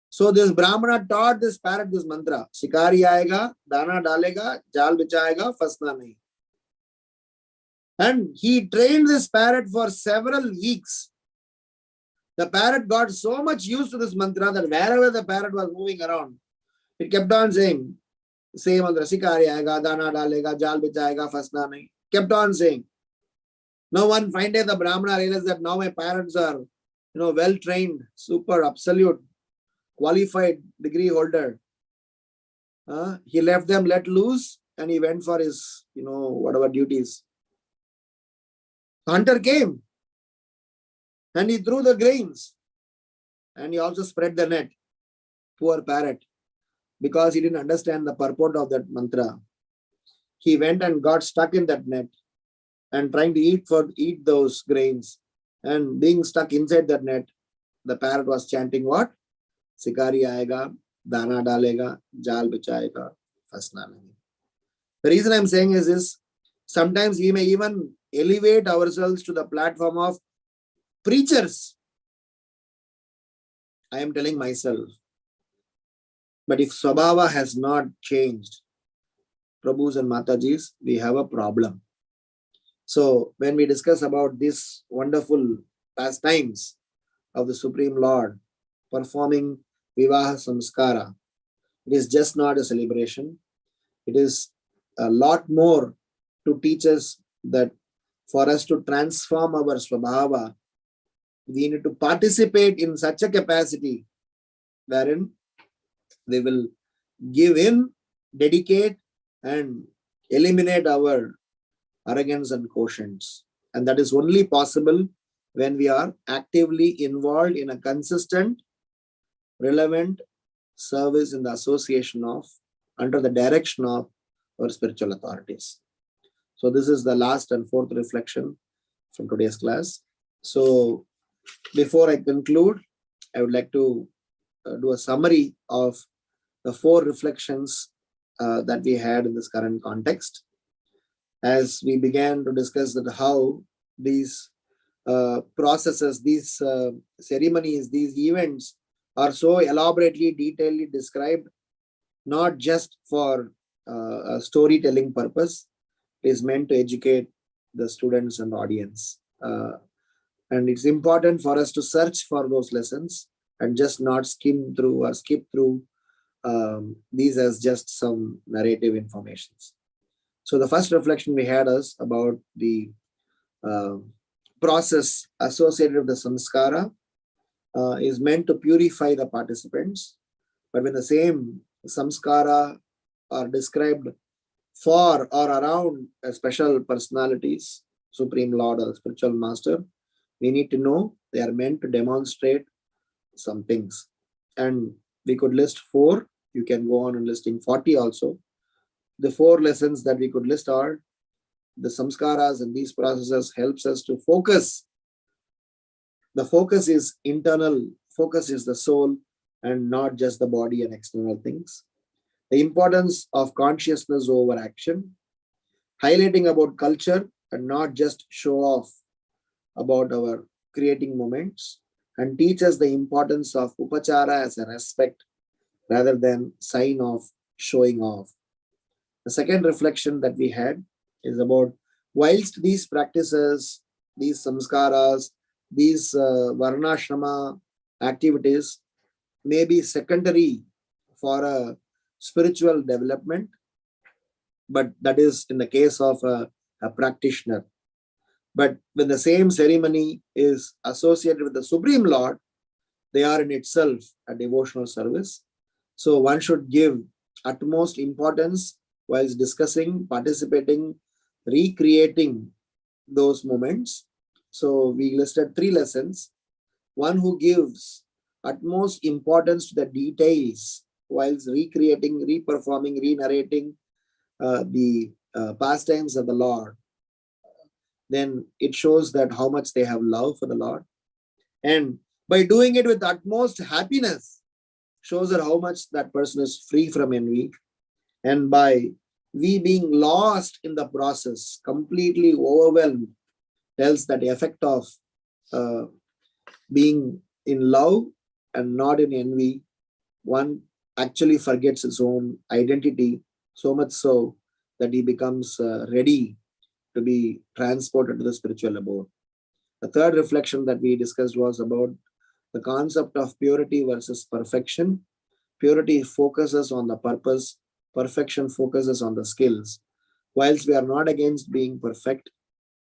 So this Brahmana taught this parrot this mantra. Shikari aayega, dana dalega, jal bichayega, fasna nahi. And he trained this parrot for several weeks. The parrot got so much used to this mantra that wherever the parrot was moving around, it kept on saying, same mantra, Shikari aayega, dana dalega, jal bichayega, fasna nahi. Kept on saying. Now one fine day the Brahmana realized that now my parrots are, well trained, super, absolute, qualified degree holder. He left them let loose and he went for his, whatever duties. The hunter came and he threw the grains. and he also spread the net. Poor parrot, because he didn't understand the purport of that mantra. He went and got stuck in that net and trying to eat those grains, and being stuck inside that net, the parrot was chanting what? Sikari aayega, dana dalega, jal bichayega, fasna nahi. The reason I'm saying is this: sometimes we may even elevate ourselves to the platform of preachers. I am telling myself. But if Swabhava has not changed, Prabhus and Matajis, we have a problem. So when we discuss about these wonderful pastimes of the Supreme Lord performing Vivaha Samskara, it is just not a celebration. It is a lot more to teach us that for us to transform our Swabhava, we need to participate in such a capacity wherein we will give in, dedicate, and eliminate our arrogance and quotients. And that is only possible when we are actively involved in a consistent, relevant service in the association of, under the direction of our spiritual authorities. So this is the last and fourth reflection from today's class. So before I conclude, I would like to do a summary of the four reflections that we had in this current context. As we began to discuss that how these processes, these ceremonies, these events are so elaborately, detailedly described, not just for a storytelling purpose. It is meant to educate the students and audience. And it's important for us to search for those lessons and just not skim through or skip through these as just some narrative informations. So the first reflection we had is about the process associated with the samskara is meant to purify the participants. But when the same samskara are described for or around a special personalities, Supreme Lord or Spiritual Master, we need to know they are meant to demonstrate some things. And we could list 4. You can go on and listing 40 also. The 4 lessons that we could list are the samskaras and these processes helps us to focus. The focus is internal, focus is the soul and not just the body and external things. The importance of consciousness over action, highlighting about culture and not just show off about our creating moments, and teach us the importance of upachara as a respect rather than sign of showing off. The second reflection that we had is about whilst these practices, these samskaras, these varnashrama activities may be secondary for a spiritual development, but that is in the case of a practitioner. But when the same ceremony is associated with the Supreme Lord, they are in itself a devotional service. So one should give utmost importance whilst discussing, participating, recreating those moments. So we listed 3 lessons. One who gives utmost importance to the details whilst recreating, reperforming, re-narrating the pastimes of the Lord, then it shows that how much they have love for the Lord. And by doing it with utmost happiness, shows that how much that person is free from envy. And by we being lost in the process, completely overwhelmed, tells that the effect of being in love and not in envy, one actually forgets his own identity, so much so that he becomes ready to be transported to the spiritual abode. The third reflection that we discussed was about the concept of purity versus perfection. Purity focuses on the purpose, perfection focuses on the skills. Whilst we are not against being perfect,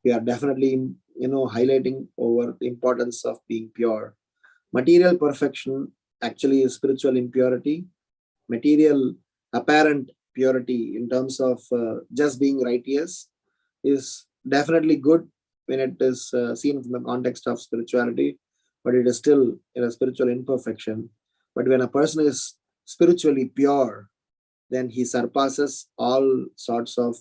we are definitely, highlighting over the importance of being pure. Material perfection actually is spiritual impurity. Material apparent purity in terms of just being righteous is definitely good when it is seen from the context of spirituality. but it is still in a spiritual imperfection. But when a person is spiritually pure, then he surpasses all sorts of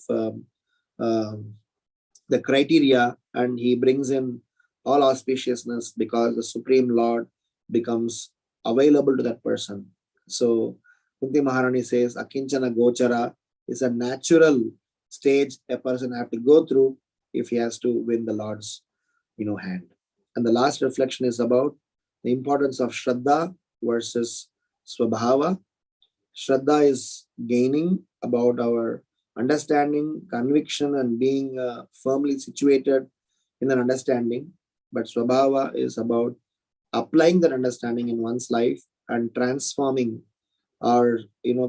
the criteria, and he brings in all auspiciousness because the Supreme Lord becomes available to that person. So Kunti Maharani says, Akinchana Gochara is a natural stage a person have to go through if he has to win the Lord's hand. And the last reflection is about the importance of Shraddha versus Swabhava. Shraddha is gaining about our understanding, conviction, and being firmly situated in an understanding. But Swabhava is about applying that understanding in one's life and transforming our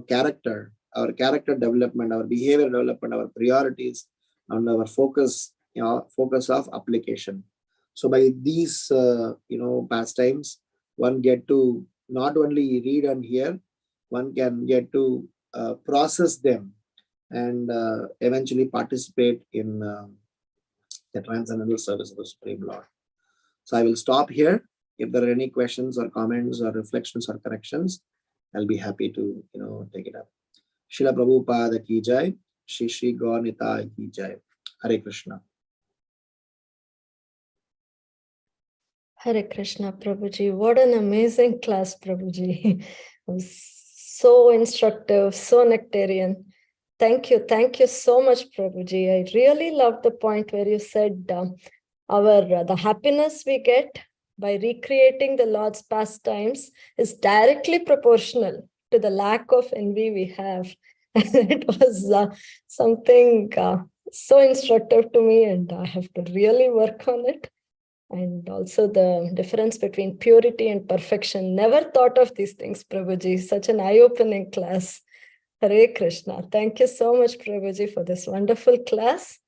character, our character development, our behavior development, our priorities, and our focus of application. So by these pastimes, one get to not only read and hear, one can get to process them and eventually participate in the transcendental service of the Supreme Lord. So I will stop here. If there are any questions or comments or reflections or corrections, I'll be happy to take it up. Srila Prabhupada ki jai, Shri Shri Gaur Nitai ki jai. Hare Krishna. Hare Krishna, Prabhuji. What an amazing class, Prabhuji. It was so instructive, so nectarian. Thank you. Thank you so much, Prabhuji. I really love the point where you said the happiness we get by recreating the Lord's pastimes is directly proportional to the lack of envy we have. It was something so instructive to me, and I have to really work on it. And also the difference between purity and perfection. Never thought of these things, Prabhuji. Such an eye-opening class. Hare Krishna. Thank you so much, Prabhuji, for this wonderful class.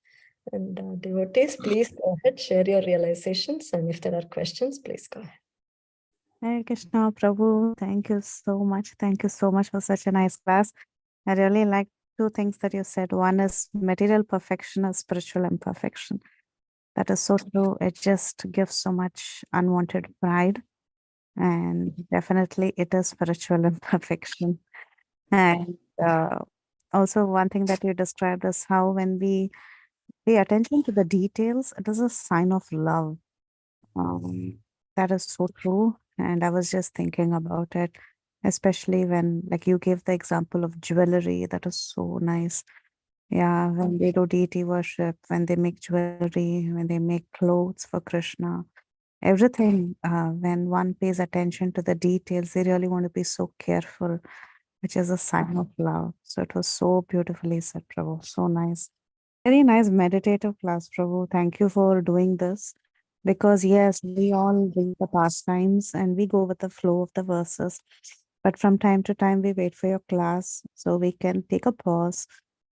And devotees, please go ahead, share your realizations. And if there are questions, please go ahead. Hare Krishna, Prabhu. Thank you so much. Thank you so much for such a nice class. I really like two things that you said. One is material perfection or spiritual imperfection. That is so true. It just gives so much unwanted pride. And definitely it is spiritual imperfection. And also one thing that you described is how when we pay attention to the details, it is a sign of love. That is so true. And I was just thinking about it, especially when, like you gave the example of jewelry. That is so nice. Yeah, when they do deity worship, when they make jewelry, when they make clothes for Krishna, everything, when one pays attention to the details, they really want to be so careful, which is a sign of love. So it was so beautifully said, Prabhu. So nice. Very nice meditative class, Prabhu. Thank you for doing this. Because yes, we all read the pastimes and we go with the flow of the verses. But from time to time, we wait for your class so we can take a pause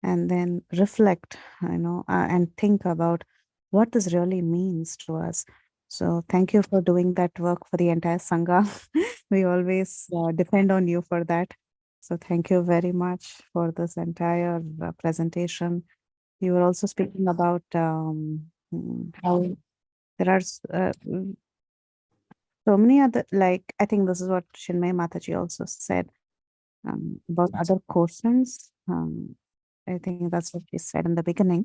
and then reflect, and think about what this really means to us. So thank you for doing that work for the entire Sangha. We always depend on you for that. So thank you very much for this entire presentation. You were also speaking about how there are so many other, like, I think this is what Chinmay Mataji also said about other courses. I think that's what she said in the beginning.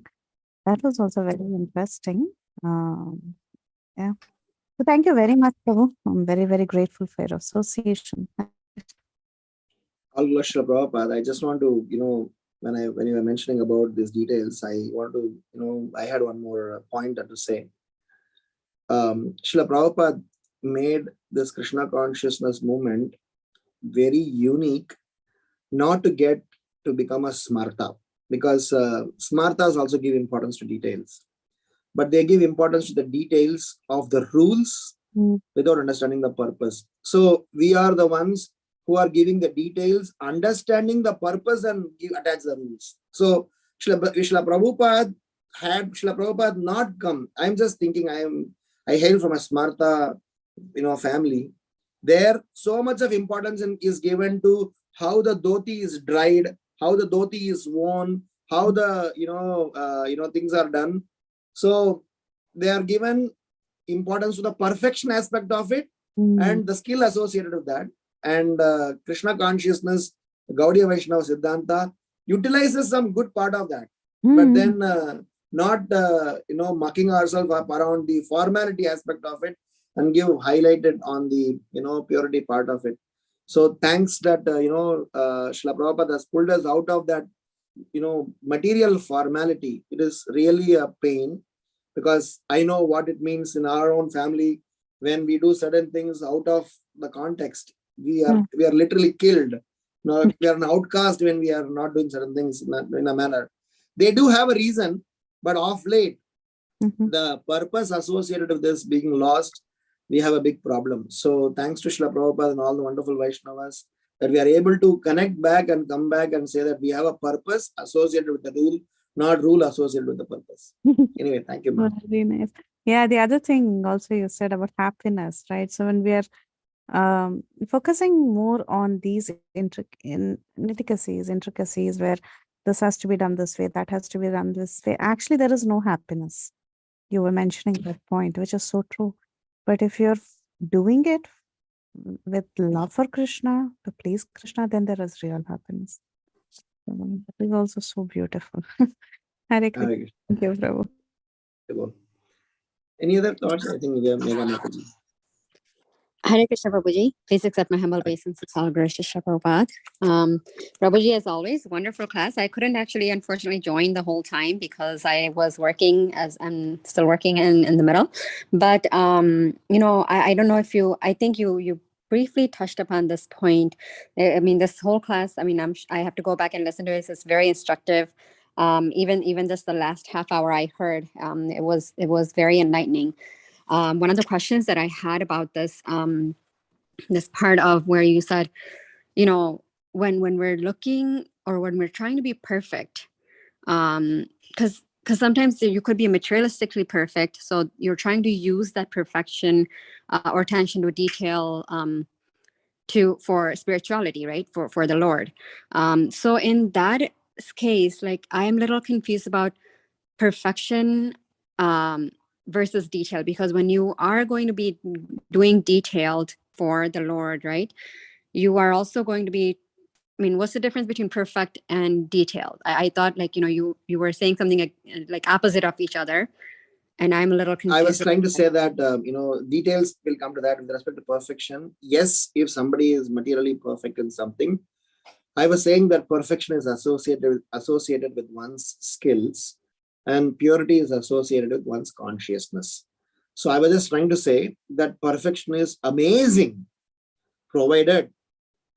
That was also very interesting. Yeah. So thank you very much, Prabhu. I'm very, very grateful for your association. All glory to Prabhupada. I just want to, when you were mentioning about these details, I want to, I had one more point to say. Srila Prabhupada made this Krishna consciousness movement very unique, not to become a smarta, because smartas also give importance to details, but they give importance to the details of the rules without understanding the purpose. So we are the ones who are giving the details, understanding the purpose, and attach the rules. So Srila Prabhupada, had Srila Prabhupada not come, I'm just thinking, I hail from a smarta family. There so much of importance is given to how the dhoti is dried, how the dhoti is worn, how the things are done. So they are given importance to the perfection aspect of it and the skill associated with that. And Krishna consciousness, Gaudiya Vaishnava Siddhanta utilizes some good part of that, but then not mucking ourselves up around the formality aspect of it and give highlighted on the purity part of it. So thanks that Srila Prabhupada has pulled us out of that material formality. It is really a pain, because I know what it means in our own family when we do certain things out of the context. We are literally killed. We are an outcast when we are not doing certain things in a manner. They do have a reason, but of late, the purpose associated with this being lost, we have a big problem. So thanks to Srila Prabhupada and all the wonderful Vaishnavas, that we are able to connect back and come back and say that we have a purpose associated with the rule, not rule associated with the purpose. Anyway, thank you, ma'am. Very nice. Yeah, the other thing also you said about happiness, right? So when we are focusing more on these intricacies where this has to be done this way, that has to be done this way, actually there is no happiness. You were mentioning that point, which is so true. But if you're doing it with love for Krishna, to please Krishna, then there is real happiness. That is also so beautiful. Hare Krishna. Thank you, Prabhu. Any other thoughts? I think we have Megha Mataji. Hare Krishna, Prabhuji. Please accept my humble obeisances. All glories to Srila Prabhupada. Prabhuji, as always, wonderful class. I couldn't actually, unfortunately, join the whole time because I was working, as I'm still working in the middle. But, I don't know if I think you briefly touched upon this point. I mean, this whole class, I mean, I have to go back and listen to it. It's very instructive. Even just the last half hour I heard, it was very enlightening. One of the questions that I had about this this part of where you said, when we're looking or when we're trying to be perfect, because sometimes you could be materialistically perfect, so you're trying to use that perfection or attention to detail for spirituality, right? For the Lord. So in that case, like I am a little confused about perfection versus detail, because when you are going to be doing detailed for the Lord, right, you are also going to be, I mean, what's the difference between perfect and detailed? I thought like, you were saying something like opposite of each other, and I'm a little confused. I was trying to say that, details will come to that with respect to perfection. Yes, if somebody is materially perfect in something, I was saying that perfection is associated with one's skills, and purity is associated with one's consciousness. So I was just trying to say that perfection is amazing, provided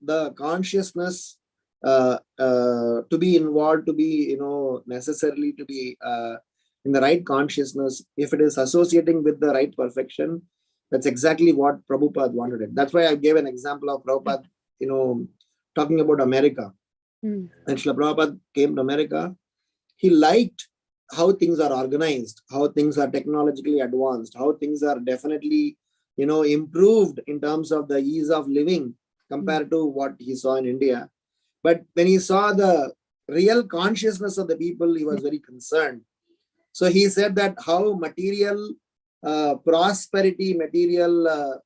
the consciousness to be involved, to be, necessarily to be in the right consciousness. If it is associating with the right perfection, that's exactly what Prabhupada wanted it. That's why I gave an example of Prabhupada, talking about America. And Srila Prabhupada came to America. He liked how things are organized, how things are technologically advanced, how things are definitely, improved in terms of the ease of living compared to what he saw in India. But when he saw the real consciousness of the people, he was very concerned. So he said that how material prosperity, material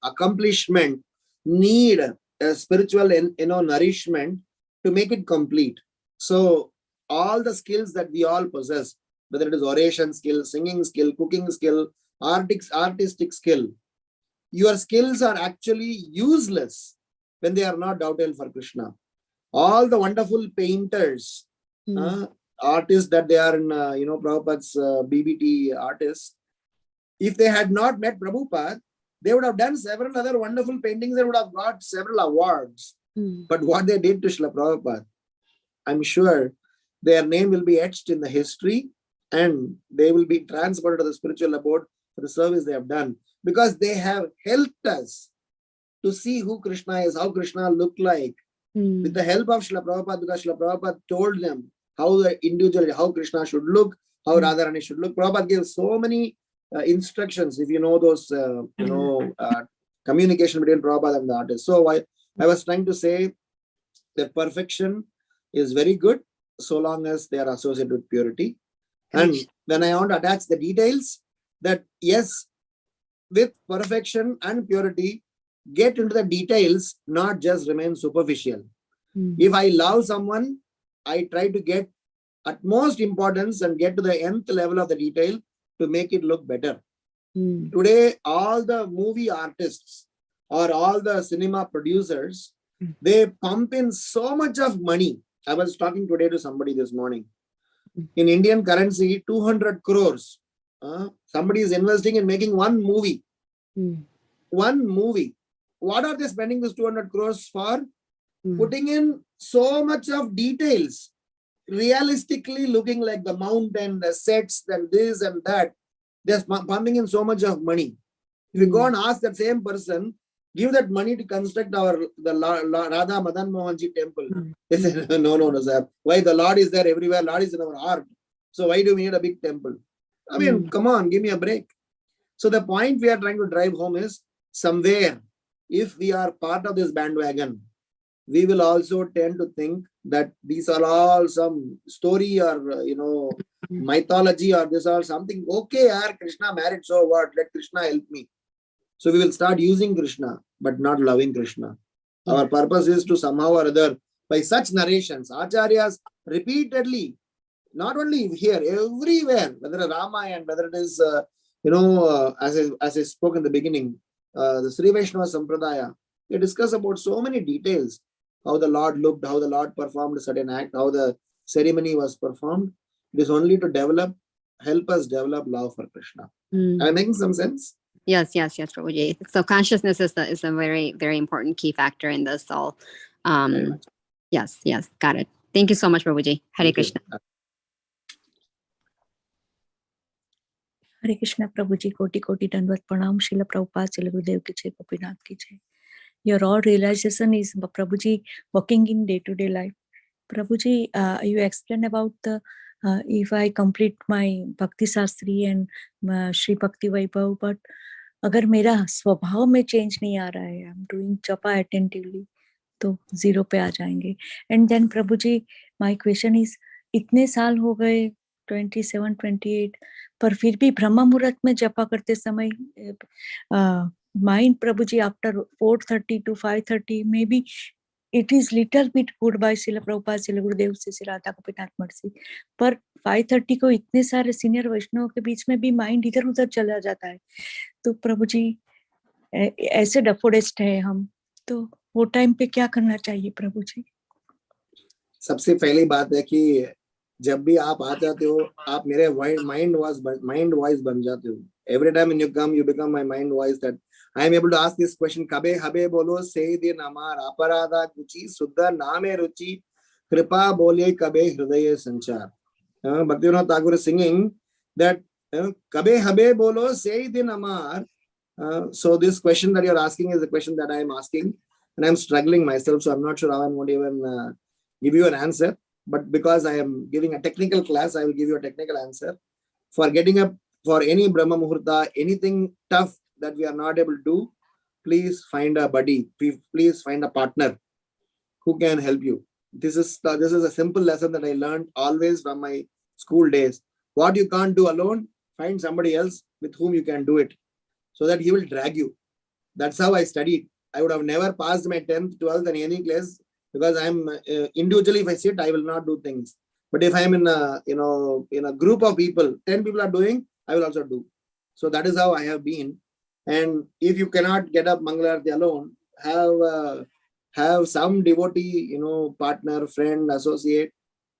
accomplishment need a spiritual, nourishment to make it complete. So all the skills that we all possess, whether it is oration skill, singing skill, cooking skill, artistic skill, your skills are actually useless when they are not devoted for Krishna. All the wonderful painters, artists that they are in, Prabhupada's BBT artists, if they had not met Prabhupada, they would have done several other wonderful paintings. They would have got several awards. But what they did to Srila Prabhupada, I'm sure their name will be etched in the history, and they will be transported to the spiritual abode for the service they have done, because they have helped us to see who Krishna is, how Krishna looked like, with the help of Srila Prabhupada, because Srila Prabhupada told them how the individual, how Krishna should look, how Radharani should look. Prabhupada gave so many instructions, if you know those, communication between Prabhupada and the artist. So I was trying to say that perfection is very good, so long as they are associated with purity. And when I want to attach the details, that yes, with perfection and purity, get into the details, not just remain superficial. If I love someone, I try to get utmost importance and get to the nth level of the detail to make it look better. Today, all the movie artists or all the cinema producers, they pump in so much of money. I was talking today to somebody this morning. In Indian currency, 200 crores. Somebody is investing in making one movie. One movie. What are they spending this 200 crores for? Putting in so much of details, realistically looking like the mountain, the sets, and this and that. They're pumping in so much of money. If you go and ask that same person, give that money to construct the Radha Madan Mohanji temple. They say, no, sir. Why? The Lord is there everywhere. Lord is in our heart. So why do we need a big temple? I mean, come on, give me a break. So the point we are trying to drive home is, somewhere, if we are part of this bandwagon, we will also tend to think that these are all some story or, mythology, or this or something. Okay, Krishna married, so what? Let Krishna help me. So we will start using Krishna, but not loving Krishna. Our purpose is to somehow or other, by such narrations, Acharyas repeatedly, not only here, everywhere, whether a Ramayana, whether it is, as I spoke in the beginning, the Sri Vaishnava Sampradaya, they discuss about so many details, how the Lord looked, how the Lord performed a certain act, how the ceremony was performed. It is only to help us develop love for Krishna. Am I making some sense? Yes, Prabhuji. So consciousness is a very, very important key factor in this all. Yes, got it. Thank you so much, Prabhuji. Hare Krishna. Hare Krishna, Prabhuji. Koti Dandvat Pranam. Srila Prabhupada, Srila Gurudev ki jai, Gopinath ki jai. Your all realization is, Prabhuji, working in day-to-day life. Prabhuji, you explained about the if I complete my Bhakti Shastri and Shri Bhakti Vaibhav, but अगर मेरा स्वभाव में change नहीं आ रहा है, I am doing japa attentively, तो 0 पे आ जाएंगे. And then Prabhu ji, my question is, इतने साल हो गए 27, 28, पर फिर भी ब्रह्म मुहूर्त में जपा करते समय mind Prabhu ji after 4:30 to 5:30 maybe it is little bit good by Srila Prabhupada, Srila Gurudev से Sri Radha Gopinath मर्सी, पर 5:30 को इतने सारे सीनियर वैष्णव के बीच में भी माइंड इधर उधर चला जाता है. तो प्रभु जी, ऐसे डफोडेस्ट है हम, तो वो टाइम पे क्या करना चाहिए प्रभु जी? सबसे पहली बात है कि जब भी आप आ जाते हो, आप मेरे माइंड वॉइस बन जाते हो. Every time when you come, you become my mind voice, that I am able to ask this question. Kabe habe bolo se din amar aparada kuchi suddha name ruchi kripa bolye kabe hridaye sanchar. Bhaktivinoda Thakur is singing that kabe habe bolo se din amar. So this question that you are asking is the question that I am asking, and I am struggling myself, so I am not sure how I am going to even give you an answer. But because I am giving a technical class, I will give you a technical answer. For getting up for any Brahma Muhurta, anything tough that we are not able to do, please find a buddy, please find a partner who can help you. This is a simple lesson that I learned always from my school days. What you can't do alone, find somebody else with whom you can do it, so that he will drag you. That's how I studied. I would have never passed my 10th, 12th in any class, because I'm individually, if I sit, I will not do things. But if I'm in a group of people, 10 people are doing, I will also do. So that is how I have been. And if you cannot get up Mangalarti alone, have some devotee, partner, friend, associate,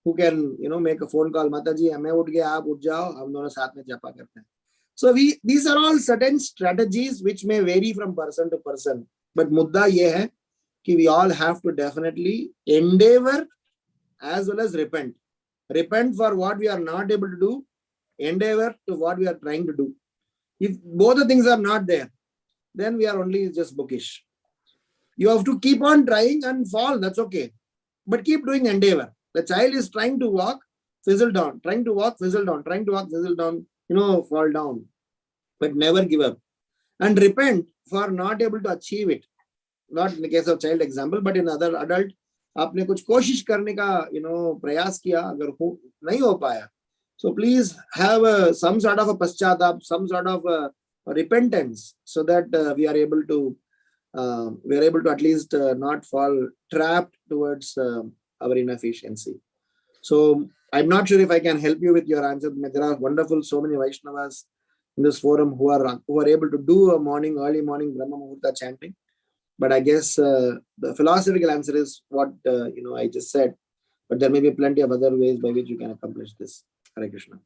who can, make a phone call. Mataji, main uth gaya, aap uth jao, hum dono saath mein japa karte hain. So these are all certain strategies which may vary from person to person. But mudda ye hai ki we all have to definitely endeavor as well as repent. Repent for what we are not able to do, endeavor to what we are trying to do. If both the things are not there, then we are only just bookish. You have to keep on trying and fall, that's okay. But keep doing endeavor. The child is trying to walk, fizzle down, trying to walk, fizzle down, trying to walk, fizzle down, fall down. But never give up. And repent for not able to achieve it. Not in the case of child example, but in other adult, आपने कुछ कोशिश करने का प्रयास किया, अगर नहीं हो पाया, so please have some sort of a paschatap, some sort of repentance, so that we are able to at least not fall trapped towards our inefficiency. So I'm not sure if I can help you with your answer. There are wonderful, so many Vaishnavas in this forum who are able to do a early morning Brahma Muhurta chanting. But I guess the philosophical answer is what I just said. But there may be plenty of other ways by which you can accomplish this. Hare Krishna.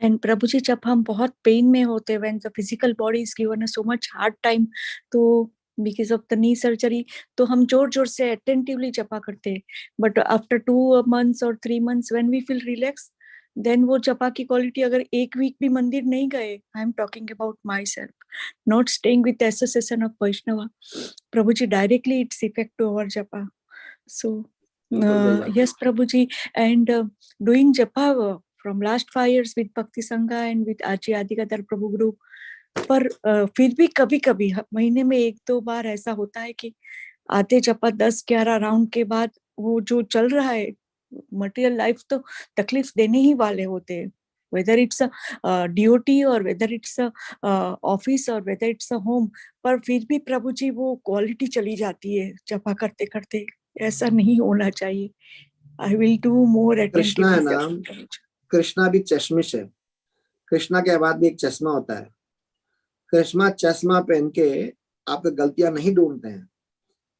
And Prabhuji, जब हम बहुत pain में होते, when the physical body is given us so much hard time, तो because of the knee surgery, तो हम जोर से attentively जपा करते. But after 2 months or 3 months, when we feel relaxed, then वो जपा की quality, अगर एक week भी मंदिर नहीं गए, I am talking about myself, not staying with the association of Vaishnava, Prabhuji, directly it's effect to our japa. So yes, Prabhuji, and doing japa from last 5 years with Bhakti Sangha and with Aji Adigadar Prabhu Group, पर फिर भी कभी-कभी महीने में 1-2 बार ऐसा होता है कि आते जपा 10-11 राउंड के बाद वो जो चल रहा है मटेरियल लाइफ तो तकलीफ देने ही वाले होते हैं, whether it's a DOT or whether it's a office or whether it's a home, पर फिर भी प्रभु जी वो क्वालिटी चली जाती है जपा करते करते. ऐसा नहीं होना चाहिए. I will do more Krishna है attentively. ना, कृष्णा भी चश्मिश है. कृष्णा के बाद भी एक चश्मा होता है. कृष्णा चश्मा पहन के आपकी गलतियां नहीं ढूंढते हैं.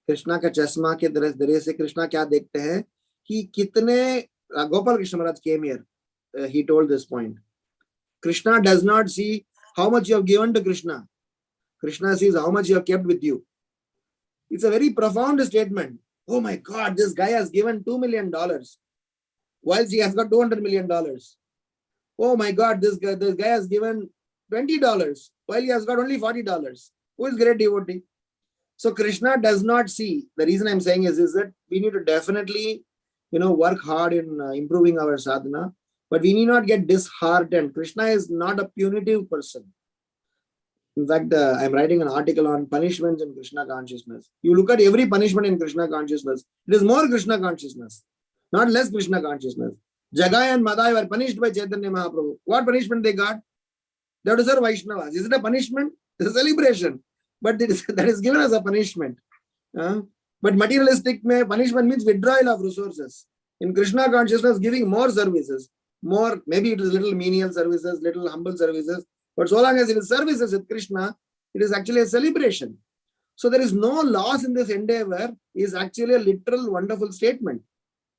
कृष्णा का चश्मा के जरिए से कृष्णा क्या देखते हैं कि कितने गोपाल कृष्ण महाराज came here. He told this point. Krishna does not see how much you have given to Krishna. Krishna sees how much you have kept with you. It's a very profound statement. Oh my God, this guy has given $2 million whilst he has got $200 million. Oh my God, this guy has given $20 while he has got only $40. Who is great devotee? So Krishna does not see. The reason I'm saying is that we need to definitely, work hard in improving our sadhana, but we need not get disheartened. Krishna is not a punitive person. In fact, I'm writing an article on punishments in Krishna consciousness. You look at every punishment in Krishna consciousness, it is more Krishna consciousness, not less Krishna consciousness. Jagai and Madai were punished by Chaitanya Mahaprabhu. What punishment they got? They have to serve Vaishnavas. Is it a punishment? It's a celebration. But that is given as a punishment. But materialistic punishment means withdrawal of resources. In Krishna consciousness, giving more services, more, maybe it is little menial services, little humble services, but so long as it is services with Krishna, it is actually a celebration. So there is no loss in this endeavor is actually a literal wonderful statement.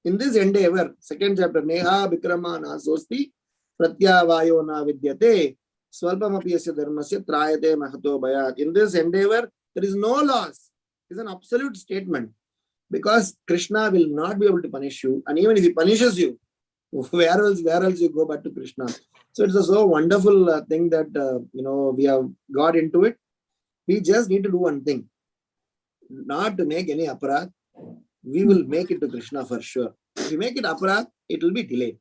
In this endeavor, second chapter, Neha Vikrama na sosti pratyavayo na vidyate swalpamapi yasya dharmasya trayate mahato bhayat. In this endeavor, there is no loss. It is an absolute statement. Because Krishna will not be able to punish you, and even if he punishes you, where else you go but to Krishna. So it's a so wonderful thing that we have got into it. We just need to do one thing, not to make any aparadh. We will make it to Krishna for sure. If we make it aparadh, it will be delayed.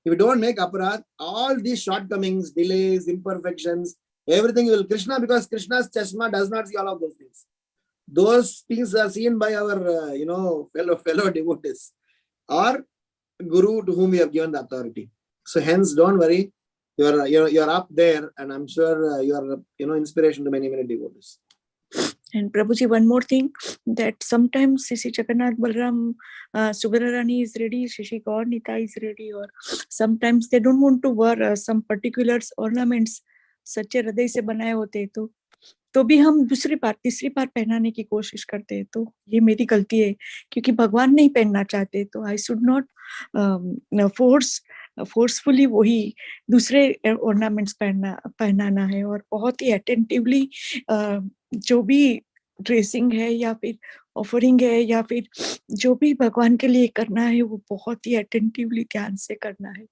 If we don't make aparadh, all these shortcomings, delays, imperfections, everything will Krishna, because Krishna's chashma does not see all of those things. Those things are seen by our, fellow devotees or guru to whom we have given the authority. So hence, don't worry, you're up there, and I'm sure you are, inspiration to many devotees. And Prabhuji, one more thing, that sometimes Sri Jagannath Balram Subharani is ready, Sri Gaur Nita is ready, or sometimes they don't want to wear some particular ornaments, सच्चे हृदय से बनाए होते तो भी हम दूसरी बार तीसरी बार पहनाने की कोशिश करते हैं. तो ये मेरी गलती है, क्योंकि भगवान नहीं पहनना चाहते, तो आई शुड नॉट फोर्सफुली वही दूसरे ऑर्नामेंट्स पहनाना है. और बहुत ही अटेंटिवली जो भी ड्रेसिंग है या फिर ऑफरिंग है या फिर जो भी भगवान के लिए करना है, वो बहुत ही अटेंटिवली ध्यान से करना है.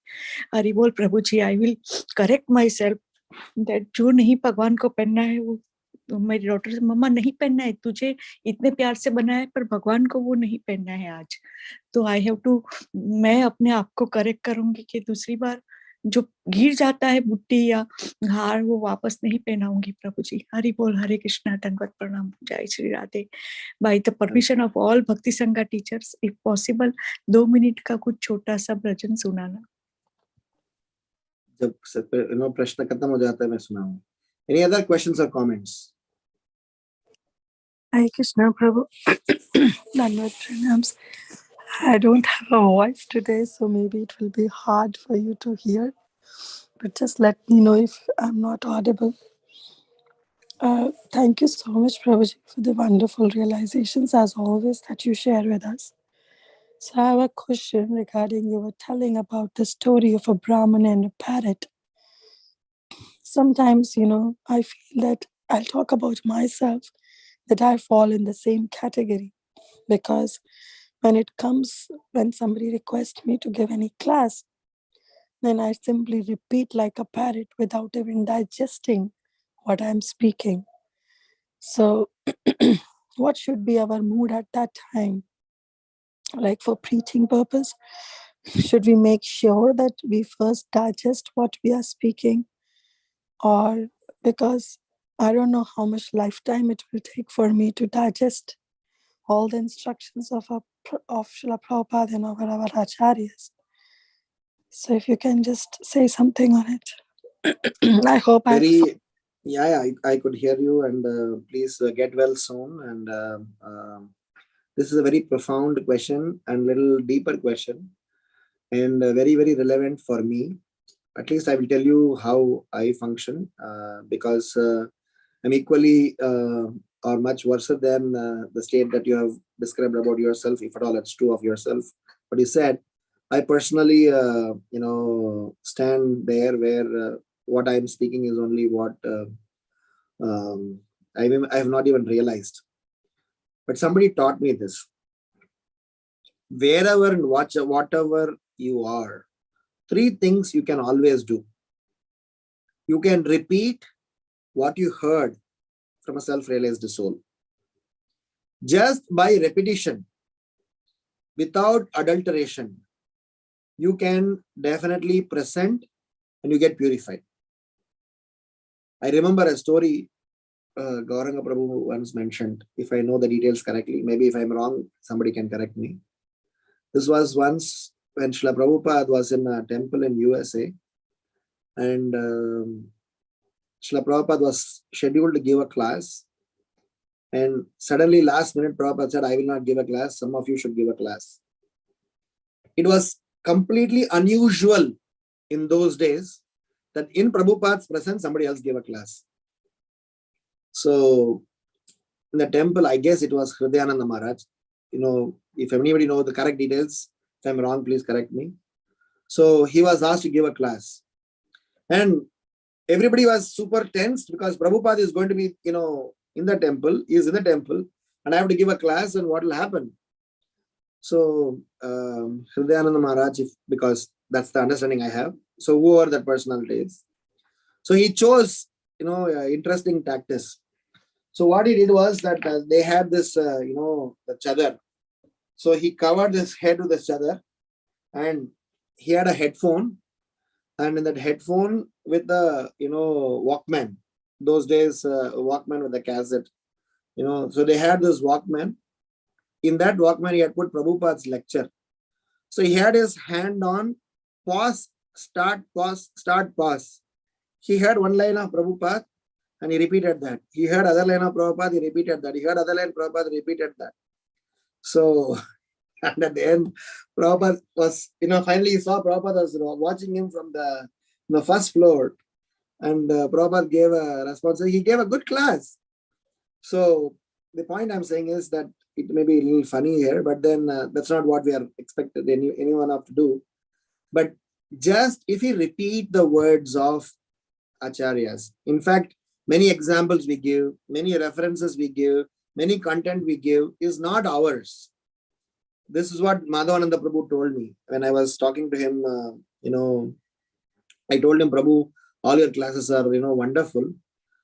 हरि बोल Prabhu ji. I will correct my self that जो नहीं भगवान को पहनना है, वो मेरी डॉटर से, मम्मा नहीं पहनना है, तुझे इतने प्यार से बनाया है, पर भगवान को वो नहीं पहनना है आज. तो आई हैव टू, मैं अपने आप को करेक्ट करूंगी कि दूसरी बार जो गिर जाता है बुट्टी या हार, वो वापस नहीं पहनाऊंगी. प्रभु जी, हरि बोल. हरे कृष्णा. दंडवत प्रणाम. जय Shri Radhe. By the permission of all भक्ति संघ टीचर्स, इफ पॉसिबल 2 मिनट का कुछ छोटा सा भजन सुनाना. जब प्रश्न खत्म हो जाता है मैं सुनाऊंगा. Any other questions or comments? Hare Krishna Prabhu. Dandavat pranams. I don't have a voice today, so maybe it will be hard for you to hear. But just let me know if I'm not audible. Thank you so much, Prabhuji, for the wonderful realizations, as always, that you share with us. So I have a question regarding you were telling about the story of a Brahmin and a parrot. Sometimes, I feel that I'll talk about myself, that I fall in the same category, because when somebody requests me to give any class, then I simply repeat like a parrot without even digesting what I'm speaking. So what should be our mood at that time? Like for preaching purpose, should we make sure that we first digest what we are speaking? Or because I don't know how much lifetime it will take for me to digest all the instructions of Srila Prabhupada and of our acharyas. So if you can just say something on it. I hope I could hear you, and please get well soon. And this is a very profound question and little deeper question, and very, very relevant for me. At least I will tell you how I function, because I'm equally or much worse than the state that you have described about yourself, if at all it's true of yourself. But you said, I personally, stand there where what I'm speaking is only what I have not even realized. But somebody taught me this. Wherever and whatever you are, three things you can always do. You can repeat what you heard from a self-realized soul. Just by repetition, without adulteration, you can definitely present and you get purified. I remember a story Gauranga Prabhu once mentioned, if I know the details correctly. Maybe if I'm wrong, somebody can correct me. This was once when Srila Prabhupada was in a temple in USA, and Srila Prabhupada was scheduled to give a class, and suddenly last minute Prabhupada said, I will not give a class, some of you should give a class. It was completely unusual in those days that in Prabhupada's presence somebody else gave a class. So in the temple, I guess it was Hridayananda Maharaj. If anybody knows the correct details, if I'm wrong, please correct me. So he was asked to give a class. And everybody was super tense because Prabhupada is going to be, in the temple. He is in the temple. And I have to give a class, and what will happen? So Hridayananda Maharaj, because that's the understanding I have. So whoever that personality is. So he chose, interesting tactics. So what he did was that they had this, the chadar. So he covered his head with the chadar, and he had a headphone, and in that headphone with the, Walkman. Those days, Walkman with the cassette, so they had this Walkman. In that Walkman, he had put Prabhupada's lecture. So he had his hand on pause, start, pause, start, pause. He heard one line of Prabhupada, and he repeated that. He heard other line of Prabhupada, he repeated that. He heard other line of Prabhupada, repeated that. So, and at the end, Prabhupada was, finally he saw Prabhupada was watching him from the first floor. And Prabhupada gave a response. He gave a good class. So the point I'm saying is that it may be a little funny here, but then that's not what we are expected anyone of to do. But just if you repeat the words of acharyas, in fact, many examples we give, many references we give, many content we give is not ours. This is what Madhavananda Prabhu told me when I was talking to him. I told him, Prabhu, all your classes are, wonderful.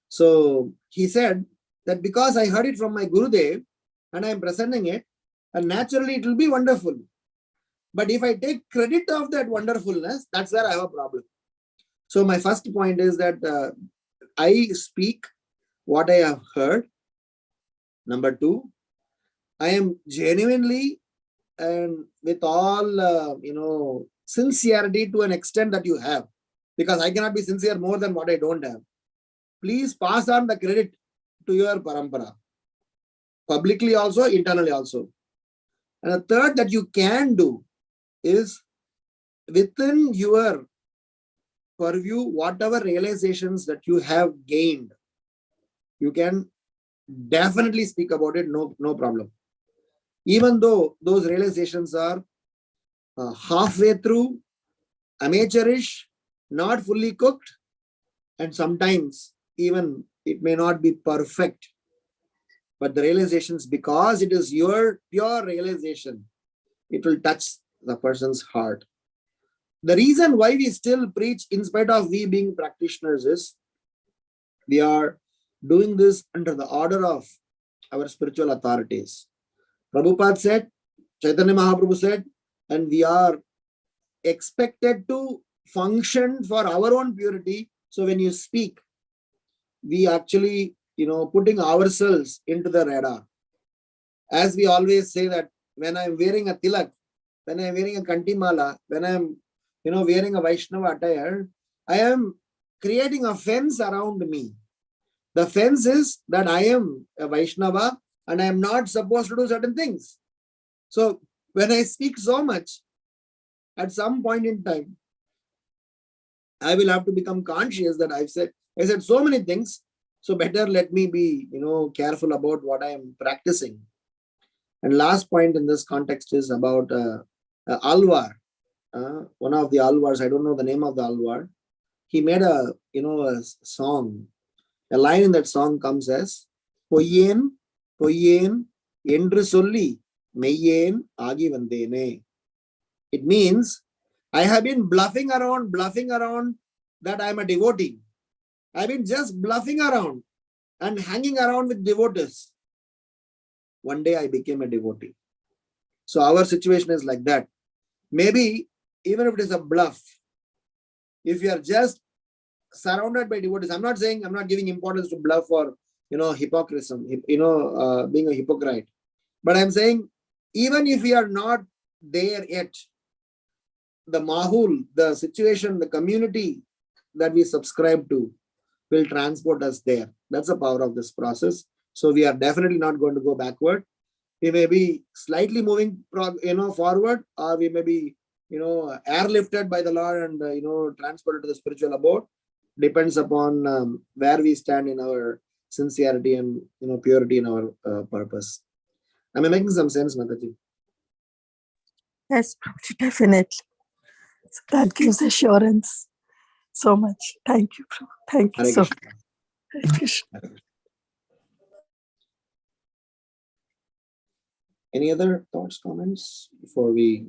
So he said that because I heard it from my Gurudev and I am presenting it, and naturally it will be wonderful. But if I take credit of that wonderfulness, that's where I have a problem. So my first point is that I speak what I have heard. Number two, I am genuinely and with all, sincerity to an extent that you have. Because I cannot be sincere more than what I don't have. please pass on the credit to your parampara. Publicly also, internally also. And the third that you can do is within your purview, whatever realizations that you have gained, you can definitely speak about it, no problem. Even though those realizations are halfway through, amateurish, not fully cooked, and sometimes even it may not be perfect, but the realizations, because it is your pure realization, it will touch the person's heart. The reason why we still preach in spite of we being practitioners is we are doing this under the order of our spiritual authorities. Prabhupada said, Chaitanya Mahaprabhu said, and we are expected to function for our own purity. So when you speak, we actually, putting ourselves into the radar. As we always say that when I'm wearing a tilak, when I'm wearing a kantimala, when I'm, wearing a Vaishnava attire, I am creating a fence around me. The fence is that I am a Vaishnava and I am not supposed to do certain things. So when I speak so much, at some point in time, I will have to become conscious that I said so many things. So better let me be, careful about what I am practicing. And last point in this context is about Alvar. One of the Alvars, I don't know the name of the Alvar. He made a song. A line in that song comes as Poyen, Poyen, Endru Solli, Meyyen, Agi Vandene. It means I have been bluffing around that I'm a devotee. I've been just bluffing around and hanging around with devotees. One day I became a devotee. So our situation is like that. Maybe even if it is a bluff, if you are just surrounded by devotees, I'm not saying, I'm not giving importance to bluff or, hypocrisy, being a hypocrite. But I'm saying, even if we are not there yet, the mahul, the situation, the community that we subscribe to will transport us there. That's the power of this process. So we are definitely not going to go backward. We may be slightly moving, forward, or we may be, airlifted by the Lord and, transported to the spiritual abode. Depends upon where we stand in our sincerity and, purity in our purpose. Am I making some sense, Mataji? Yes, Prabhuji, definitely. So that gives assurance so much. Thank you, Prabhu. Thank you Hare so Krishna. much. Hare Krishna. Any other thoughts, comments before we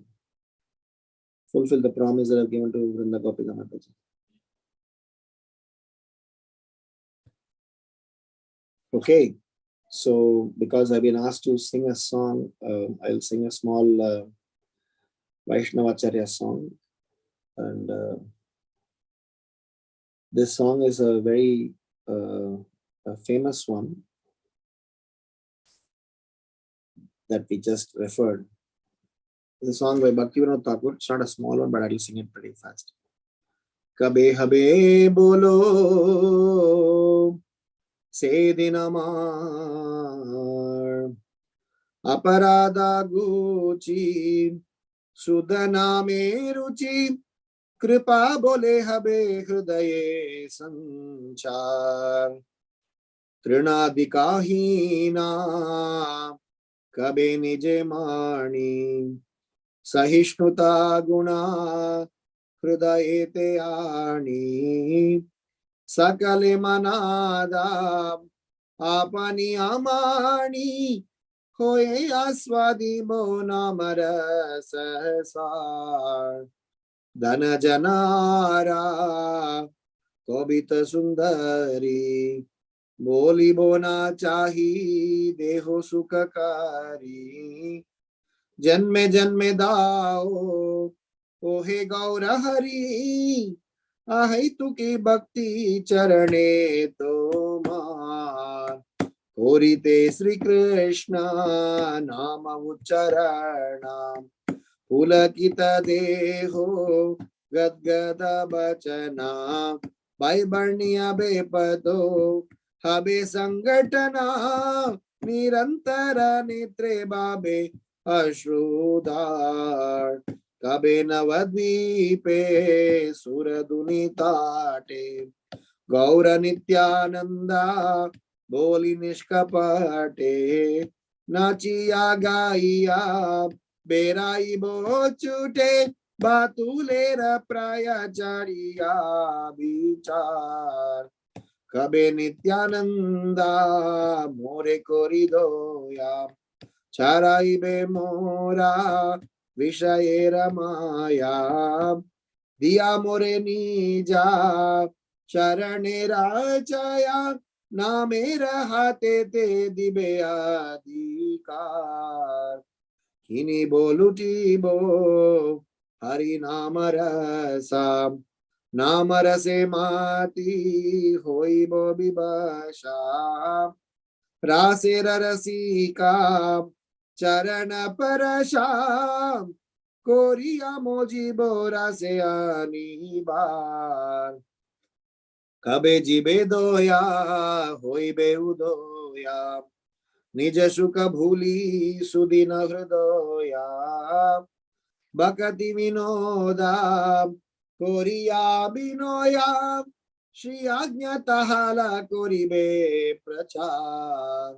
fulfill the promise that I've given to Vrinda Gopika Mataji? Okay, so because I've been asked to sing a song, I'll sing a small Vaishnavacharya song. And this song is a very a famous one that we just referred. It's a song by Bhaktivinoda Thakur. It's not a small one, but I'll sing it pretty fast. Kabe habe bolo se dinamar aparada guchi sudana me ruchi kripa bole habe hridaye sanchar trinadikahina kabe nije mani sahishnutta guna hridayete ani sakale manada apani amani hoye aswadi monamara sahasar dana janara kobita sundari boli bona chahi deho sukakari जन्मे जन्मे दाओ ओहे गौर हरि आहै तुकी भक्ति चरणे तोमार कोरिते श्री कृष्ण नाम उच्चारण पुलकित देहो गदगद बचना भाई बर्णिया बेपदो हबे संगठना निरंतर नेत्रे बाबे अश्रुधार कबे नवद्वीपे सुरदुनि ताटे गौर नित्यानंदा बोली निष्कपटे नाचिया गाइया बेराई बो छूटे बातुलेर प्रायचारिया विचार कबे नित्यानंदा मोरे कोरिदोया चाराई बे मोरा विषयेर माया दिया मोरे नीजा शरणे राजया नामेर हाते ते दिबे अधिकार किनी बोलुटी बो हरि नाम रसा नाम रसे माती होई बो विभाषा रासेर रसिका चरण परशा कोरिया मोजी बोरा से अनिबार कबे जिबे दोया होई बे उदोया निज सुख भूली सुदिन हृदया भक्ति विनोदा कोरिया बिनोया श्री आज्ञा तहाला कोरिबे प्रचार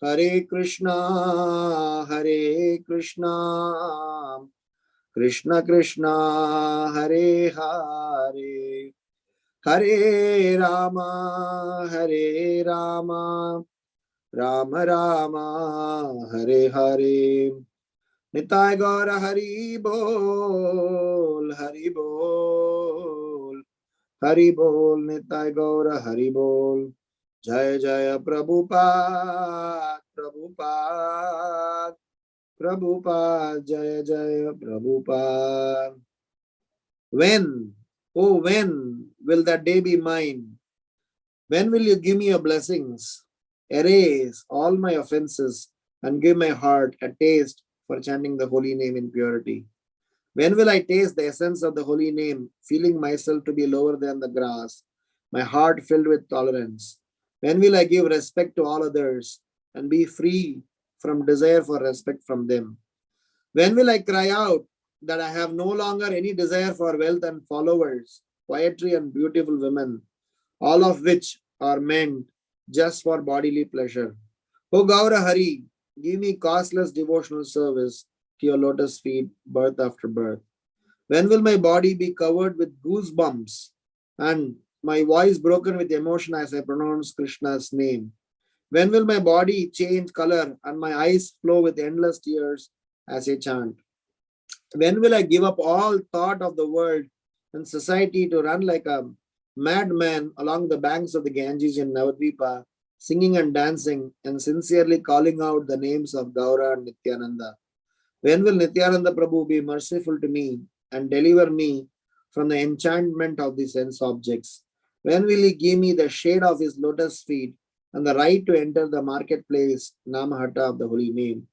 हरे कृष्णा कृष्ण कृष्णा हरे हरे हरे रामा राम राम हरे हरे निताय गौर हरि बोल हरि बोल निताय गौर हरि बोल जय जय प्रभुपाद जय जय Prabhupada when will that day be mine? When will you give me your blessings, erase all my offenses, and give my heart a taste for chanting the holy name in purity? When will I taste the essence of the holy name, feeling myself to be lower than the grass, my heart filled with tolerance? When will I give respect to all others and be free from desire for respect from them? When will I cry out that I have no longer any desire for wealth and followers, poetry and beautiful women, all of which are meant just for bodily pleasure? O Gaura Hari, give me costless devotional service to your lotus feet, birth after birth. When will my body be covered with goosebumps and my voice broken with emotion as I pronounce Krishna's name? When will my body change color and my eyes flow with endless tears as I chant? When will I give up all thought of the world and society to run like a madman along the banks of the Ganges in Navadvipa, singing and dancing and sincerely calling out the names of Gaura and Nityananda? When will Nityananda Prabhu be merciful to me and deliver me from the enchantment of the sense objects? When will he give me the shade of his lotus feet and the right to enter the marketplace, Namahata of the holy name?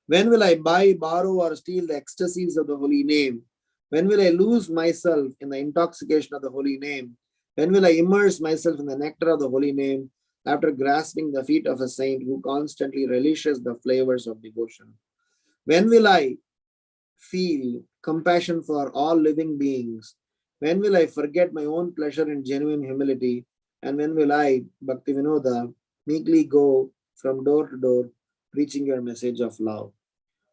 When will I buy, borrow, or steal the ecstasies of the holy name? When will I lose myself in the intoxication of the holy name? When will I immerse myself in the nectar of the holy name after grasping the feet of a saint who constantly relishes the flavors of devotion? When will I feel compassion for all living beings? When will I forget my own pleasure in genuine humility? And when will I, Bhakti Vinoda, meekly go from door to door preaching your message of love?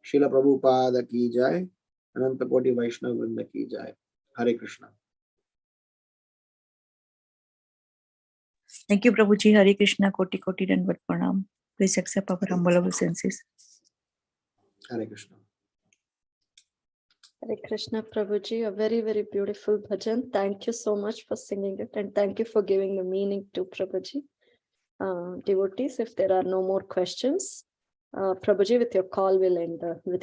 Srila Prabhupada ki jai, Ananta Koti Vaishnava Vrinda ki jai. Hare Krishna. Thank you, Prabhuji. Hare Krishna, Koti Koti Dandavat Pranam. Please accept our humble obeisances. Hare Krishna. Hare Krishna, Prabhuji, a very, very beautiful bhajan. Thank you so much for singing it, and thank you for giving the meaning to Prabhuji. Devotees, if there are no more questions, Prabhuji, with your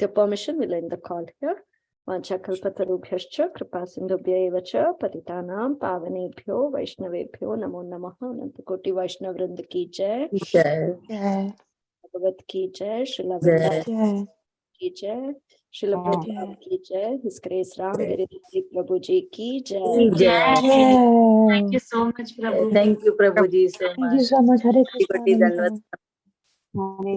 permission, we'll end the call here. Vanchakalpatarubhyascha kripasindhubhya cha patitanam pavanebhyo vaishnavebhyo namo namaha. Anantakoti Vaishnav Vrinda ki jai. जय Bhagavat ki jai. Srila जय Vrindavan की जय, श्रील प्रभुपाद की जय, His Grace Ramgiridhari Prabhu ji की जय। Thank you so much, Prabhu. Thank you, Prabhuji, so Thank you much. so much. Hare कोटि Krishna. कोटि दंडवत। Hare